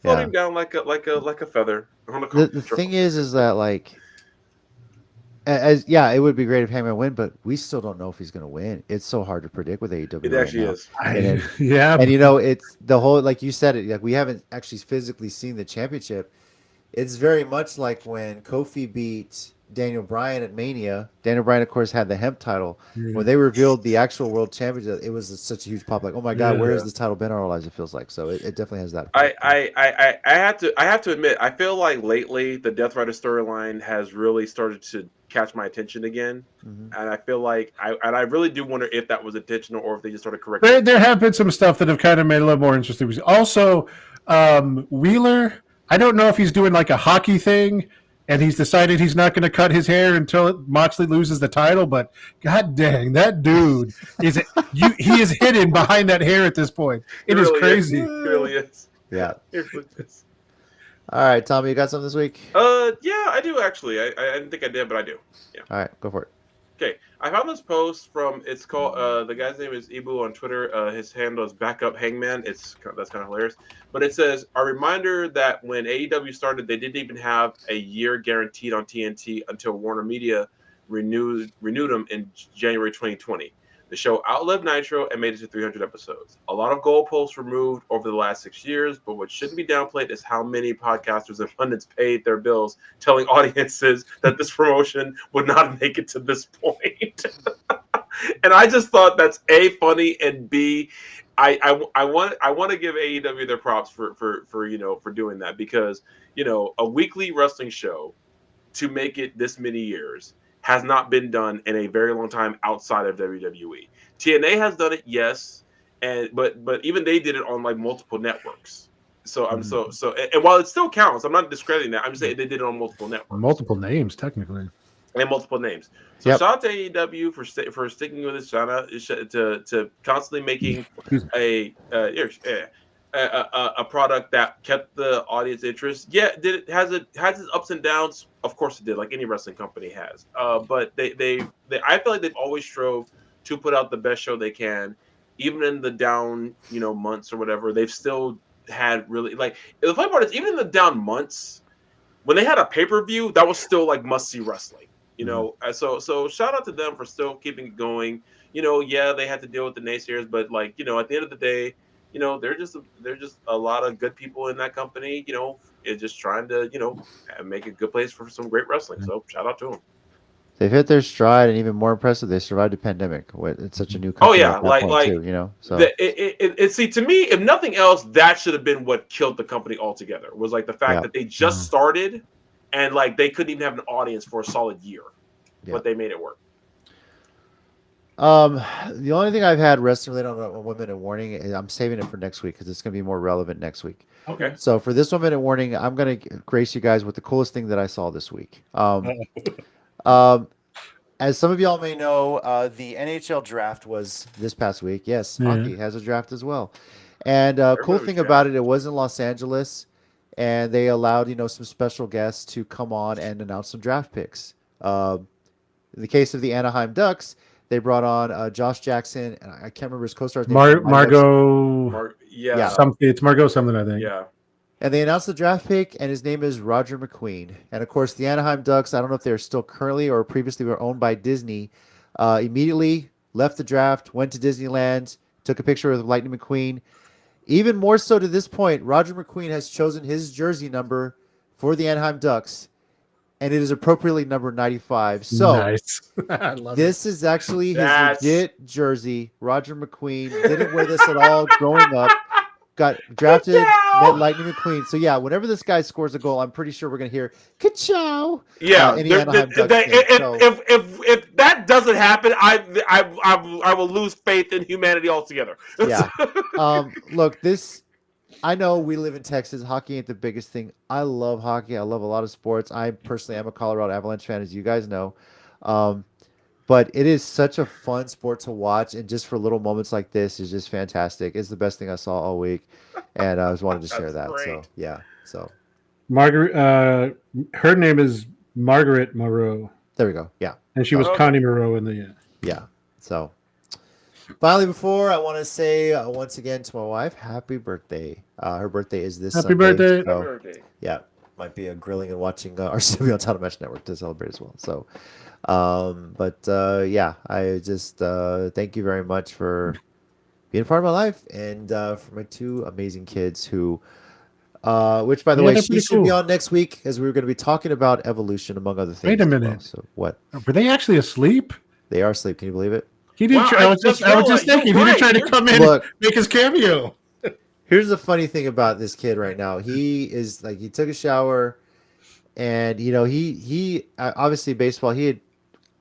floating down like a feather. The thing is that like it would be great if Hangman win, but we still don't know if he's going to win. It's so hard to predict with AEW. It actually is. And it's the whole, like you said it, like we haven't actually physically seen the championship. It's very much like when Kofi beat Daniel Bryan at Mania. Daniel Bryan, of course, had the hemp title. When they revealed the actual world championship, it was such a huge pop. Like, oh my God, where has this title been all our lives? It feels like so. It definitely has that. I have to admit, I feel like lately the Death Rider storyline has really started to catch my attention again, and I feel like I really do wonder if that was intentional or if they just started correcting. There have been some stuff that have kind of made it a little more interesting. Also, Wheeler. I don't know if he's doing like a hockey thing and he's decided he's not going to cut his hair until Moxley loses the title, but god dang, that dude he is hidden behind that hair at this point. It is crazy. It really is. Yeah. It really is. All right, Tommy, you got something this week? Yeah, I do actually. I didn't think I did, but I do. Yeah. All right, go for it. Okay, I found this post from. It's called. The guy's name is Ibu on Twitter. His handle is Backup Hangman. That's kind of hilarious. But it says a reminder that when AEW started, they didn't even have a year guaranteed on TNT until Warner Media renewed them in January 2020. The show outlived Nitro and made it to 300 episodes. A lot of goalposts were moved over the last 6 years, but what shouldn't be downplayed is how many podcasters and pundits paid their bills telling audiences that this promotion would not make it to this point. And I just thought that's A, funny, and B, I want to give AEW their props for doing that, because a weekly wrestling show to make it this many years has not been done in a very long time outside of WWE. TNA has done it, yes, but even they did it on like multiple networks. So and while it still counts, I'm not discrediting that. I'm just saying they did it on multiple networks, multiple names technically, and multiple names. So shout out to AEW for sticking with this. Shout out to constantly making a product that kept the audience interest. Yeah, has its ups and downs? Of course it did, like any wrestling company has. But they I feel like they've always strove to put out the best show they can, even in the down months or whatever. They've still had really, like, the funny part is, even in the down months, when they had a pay-per-view, that was still like must-see wrestling. So shout out to them for still keeping it going. Yeah, they had to deal with the naysayers, but like, at the end of the day, they're just a lot of good people in that company, just trying to, make a good place for some great wrestling. So shout out to them. they've hit their stride, and even more impressive, they survived a pandemic. It's such a new Oh country yeah, at that point like too, you know. So see, to me, if nothing else, that should have been what killed the company altogether. Was like the fact that they just started, and like they couldn't even have an audience for a solid year, but they made it work. The only thing I've had wrestling related on 1 minute warning, and I'm saving it for next week because it's going to be more relevant next week. Okay. So for this 1 minute warning, I'm going to grace you guys with the coolest thing that I saw this week. As some of y'all may know, the NHL draft was this past week. Yes, hockey has a draft as well. And cool thing about it was in Los Angeles, and they allowed some special guests to come on and announce some draft picks. In the case of the Anaheim Ducks, they brought on Josh Jackson, and I can't remember his co-star's name. Margot. It's Margot something, I think. Yeah. And they announced the draft pick, and his name is Roger McQueen. And of course, the Anaheim Ducks, I don't know if they're still currently or previously were owned by Disney, immediately left the draft, went to Disneyland, took a picture with Lightning McQueen. Even more so to this point, Roger McQueen has chosen his jersey number for the Anaheim Ducks, and it is appropriately number 95. So nice. I love this is actually his legit jersey. Roger McQueen didn't wear this at all growing up. Got drafted, met Lightning McQueen. So yeah, whenever this guy scores a goal, I'm pretty sure we're gonna hear "ka-chow." Yeah, if that doesn't happen, I will lose faith in humanity altogether. Yeah. Look, I know we live in Texas. Hockey ain't the biggest thing. I love hockey. I love a lot of sports. I personally am a Colorado Avalanche fan, as you guys know. But it is such a fun sport to watch, and just for little moments like this is just fantastic. It's the best thing I saw all week, and I just wanted to share that. Great. So yeah, Margaret, her name is Margaret Moreau. There we go. Yeah, and she was Connie Moreau in the end. Yeah. So finally, before I want to say once again to my wife, happy birthday. Her birthday is this Sunday. Birthday. So, happy birthday. Yeah, might be a grilling and watching RCW on Title Match Network to celebrate as well. So. Yeah, I just thank you very much for being a part of my life, and for my two amazing kids who which by the way she should be on next week, as we were going to be talking about evolution among other things. Wait a minute. Well. So what? Were they actually asleep? They are asleep. Can you believe it? He didn't I was just thinking he didn't try to come in and make his cameo. Here's the funny thing about this kid right now. He is like, he took a shower, and he obviously baseball,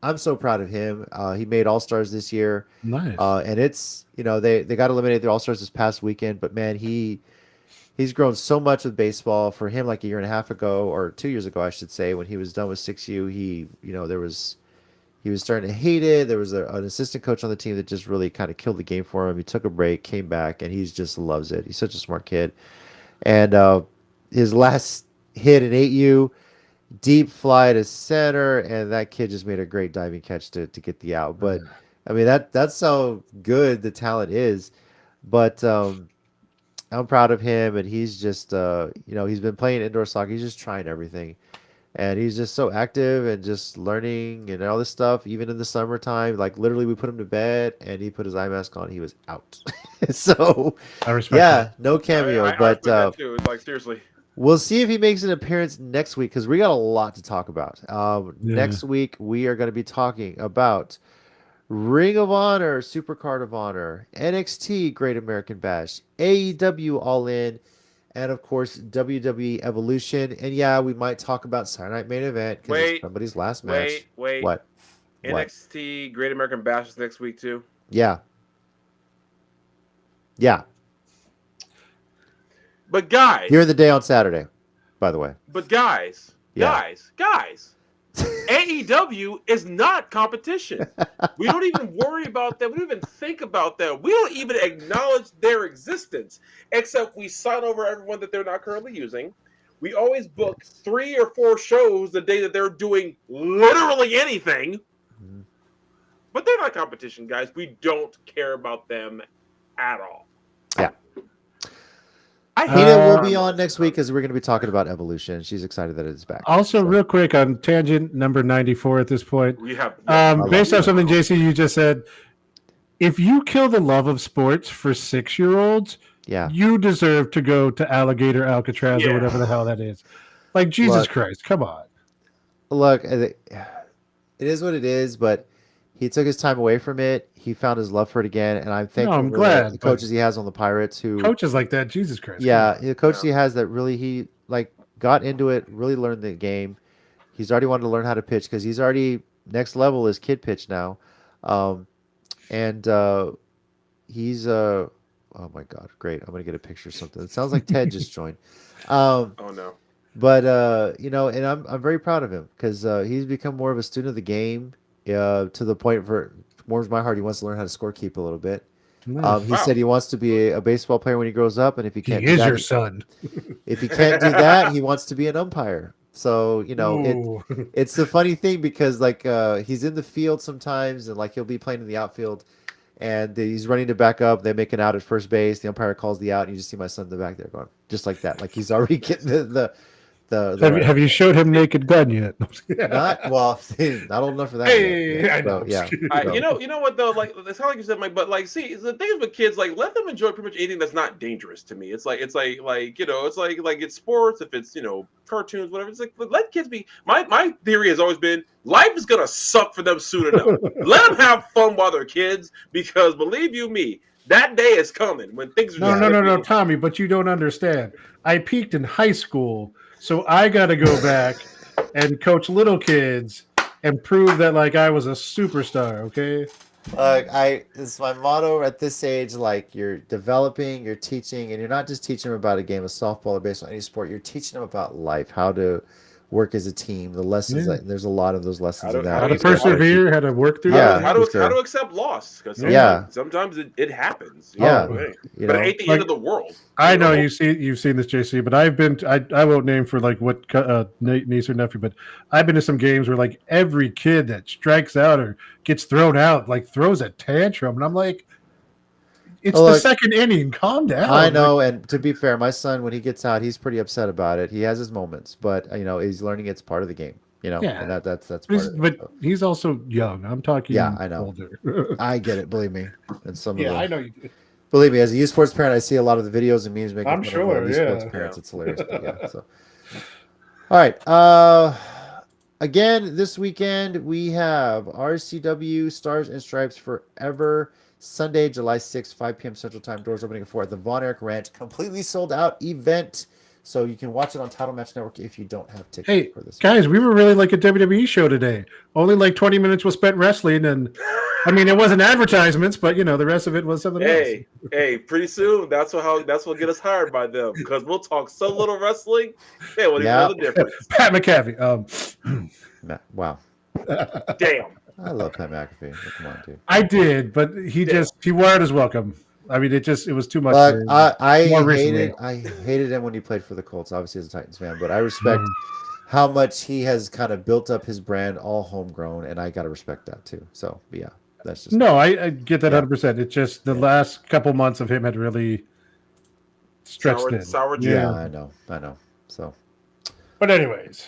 I'm so proud of him. He made All-Stars this year. Nice. And it's, they got eliminated the All-Stars this past weekend, but man, he's grown so much with baseball. For him, like a year and a half ago, or 2 years ago, I should say, when he was done with 6U, he was starting to hate it. There was an assistant coach on the team that just really kind of killed the game for him. He took a break, came back, and he just loves it. He's such a smart kid. And his last hit in 8U, deep fly to center, and that kid just made a great diving catch to get the out. But I mean, that's how good the talent is. But I'm proud of him, and he's just he's been playing indoor soccer. He's just trying everything, and he's just so active and just learning and all this stuff. Even in the summertime, like literally, we put him to bed, and he put his eye mask on. He was out. So I respect that. No cameo, I but that too. Like seriously. We'll see if he makes an appearance next week, because we got a lot to talk about. Next week, we are going to be talking about Ring of Honor, Supercard of Honor, NXT Great American Bash, AEW All In, and of course, WWE Evolution. And yeah, we might talk about Saturday Night Main Event because it's somebody's last match. Wait. What? NXT Great American Bash is next week too? Yeah. But guys, you're the day on Saturday, by the way. But guys, AEW is not competition. We don't even worry about that. We don't even think about that. We don't even acknowledge their existence, except we sign over everyone that they're not currently using. We always book 3 or 4 shows the day that they're doing literally anything. Mm-hmm. But they're not competition, guys. We don't care about them at all. Yeah. I hate it. We'll be on next week because we're going to be talking about Evolution. She's excited that it's back. Also, real quick on tangent number 94 at this point. We have based on something, JC, you just said, if you kill the love of sports for 6-year-olds, you deserve to go to Alligator Alcatraz or whatever the hell that is. Like, Jesus Christ, come on. Look, it is what it is. But he took his time away from it. He found his love for it again, and I'm thankful I'm for glad, the but- coaches he has on the Pirates who Coaches like that, Jesus Christ. yeah, the coaches he has that really he like got into it, really learned the game. He's already wanted to learn how to pitch because he's already next level is kid pitch now, and he's oh my god, great! I'm gonna get a picture of something. It sounds like Ted just joined. Oh no. But you know, and I'm very proud of him because he's become more of a student of the game. To the point for warms my heart. He wants to learn how to scorekeep a little bit. He Wow. said he wants to be a baseball player when he grows up, and if he He can't, do is that, your son. if he can't do that, he wants to be an umpire. So you know, Ooh. it's the funny thing because like he's in the field sometimes, and like he'll be playing in the outfield, and he's running to back up. They make an out at first base. The umpire calls the out, and you just see my son in the back there going just like that, like he's already getting the Have you showed him Naked Gun yet? not well, not old enough for that. Hey, yet. I know. So, yeah. I, you know what though, like it's kind of like you said, Mike. But like, see, the thing is with kids, like let them enjoy pretty much anything that's not dangerous to me. It's like you know, it's like it's sports, if it's cartoons, whatever. It's like let kids be. My theory has always been life is gonna suck for them soon enough. Let them have fun while they're kids, because believe you me, that day is coming when things are No, Tommy, but you don't understand. I peaked in high school, so I got to go back and coach little kids and prove that like I was a superstar. Okay. It's my motto at this age. Like you're developing, you're teaching, and you're not just teaching them about a game of softball or baseball, any sport. You're teaching them about life, how to work as a team, the lessons. Yeah. There's a lot of those lessons in that. How to persevere, how to work through. Yeah. how to accept loss, because sometimes it happens. Yeah. But it ain't the end of the world. I know you've seen this, JC, but I've been I won't name for like what niece or nephew, but I've been to some games where like every kid that strikes out or gets thrown out like throws a tantrum, and I'm like, it's the second inning. Calm down. I know, and to be fair, my son, when he gets out, he's pretty upset about it. He has his moments, but he's learning it's part of the game. And that's part of it. But he's also young. I'm talking. Yeah, I know. Older. I get it. Believe me, and some of them. I know you do. Believe me, as a youth sports parent, I see a lot of the videos and memes making I'm fun sure, of youth yeah. sports parents. It's hilarious. But yeah, so. All right. Again, this weekend we have RCW Stars and Stripes Forever, Sunday, July 6th, 5 p.m. Central Time. Doors opening at 4 at the Von Erich Ranch. Completely sold out event. So you can watch it on Title Match Network if you don't have tickets Hey, for this. guys, we were really like a WWE show today. Only like 20 minutes was spent wrestling, and I mean, it wasn't advertisements, but the rest of it was something else. Hey, pretty soon that's what get us hired by them, because we'll talk so little wrestling, they won't even know the difference. Pat McAfee. Wow. Damn. I love Pat McAfee. Come on, dude. I did, but he wired us welcome. I mean, it was too much. But I recently. hated him when he played for the Colts, obviously as a Titans fan, but I respect how much he has kind of built up his brand all homegrown, and I got to respect that too. So, but yeah, that's just... No, I get that 100%. It's just the last couple months of him had really stretched in. Sour Yeah, I know. So, but anyways.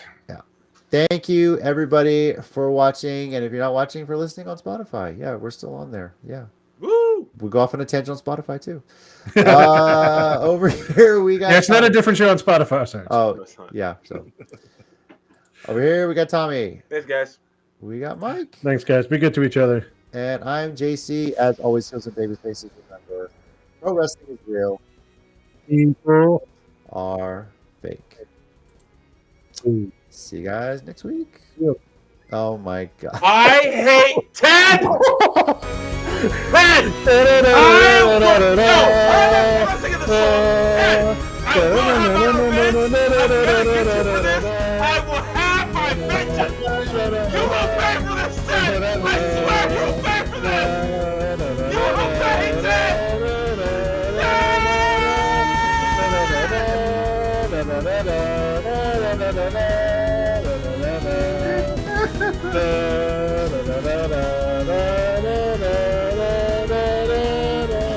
Thank you, everybody, for watching. And if you're not watching, for listening on Spotify. Yeah, we're still on there. Yeah. Woo! We go off on a tangent on Spotify, too. Over here, we got... Yeah, it's not a different show on Spotify. Sorry. Oh, yeah. So, over here, we got Tommy. Thanks, guys. We got Mike. Thanks, guys. Be good to each other. And I'm JC. As always, heels and baby faces. Remember, pro wrestling is real. People Are fake. See you guys next week. Yep. Oh my god. I hate Ted! Ted! I will have my vengeance! You will pay for this, Ted! I swear you'll pay for this! You will pay, Ted!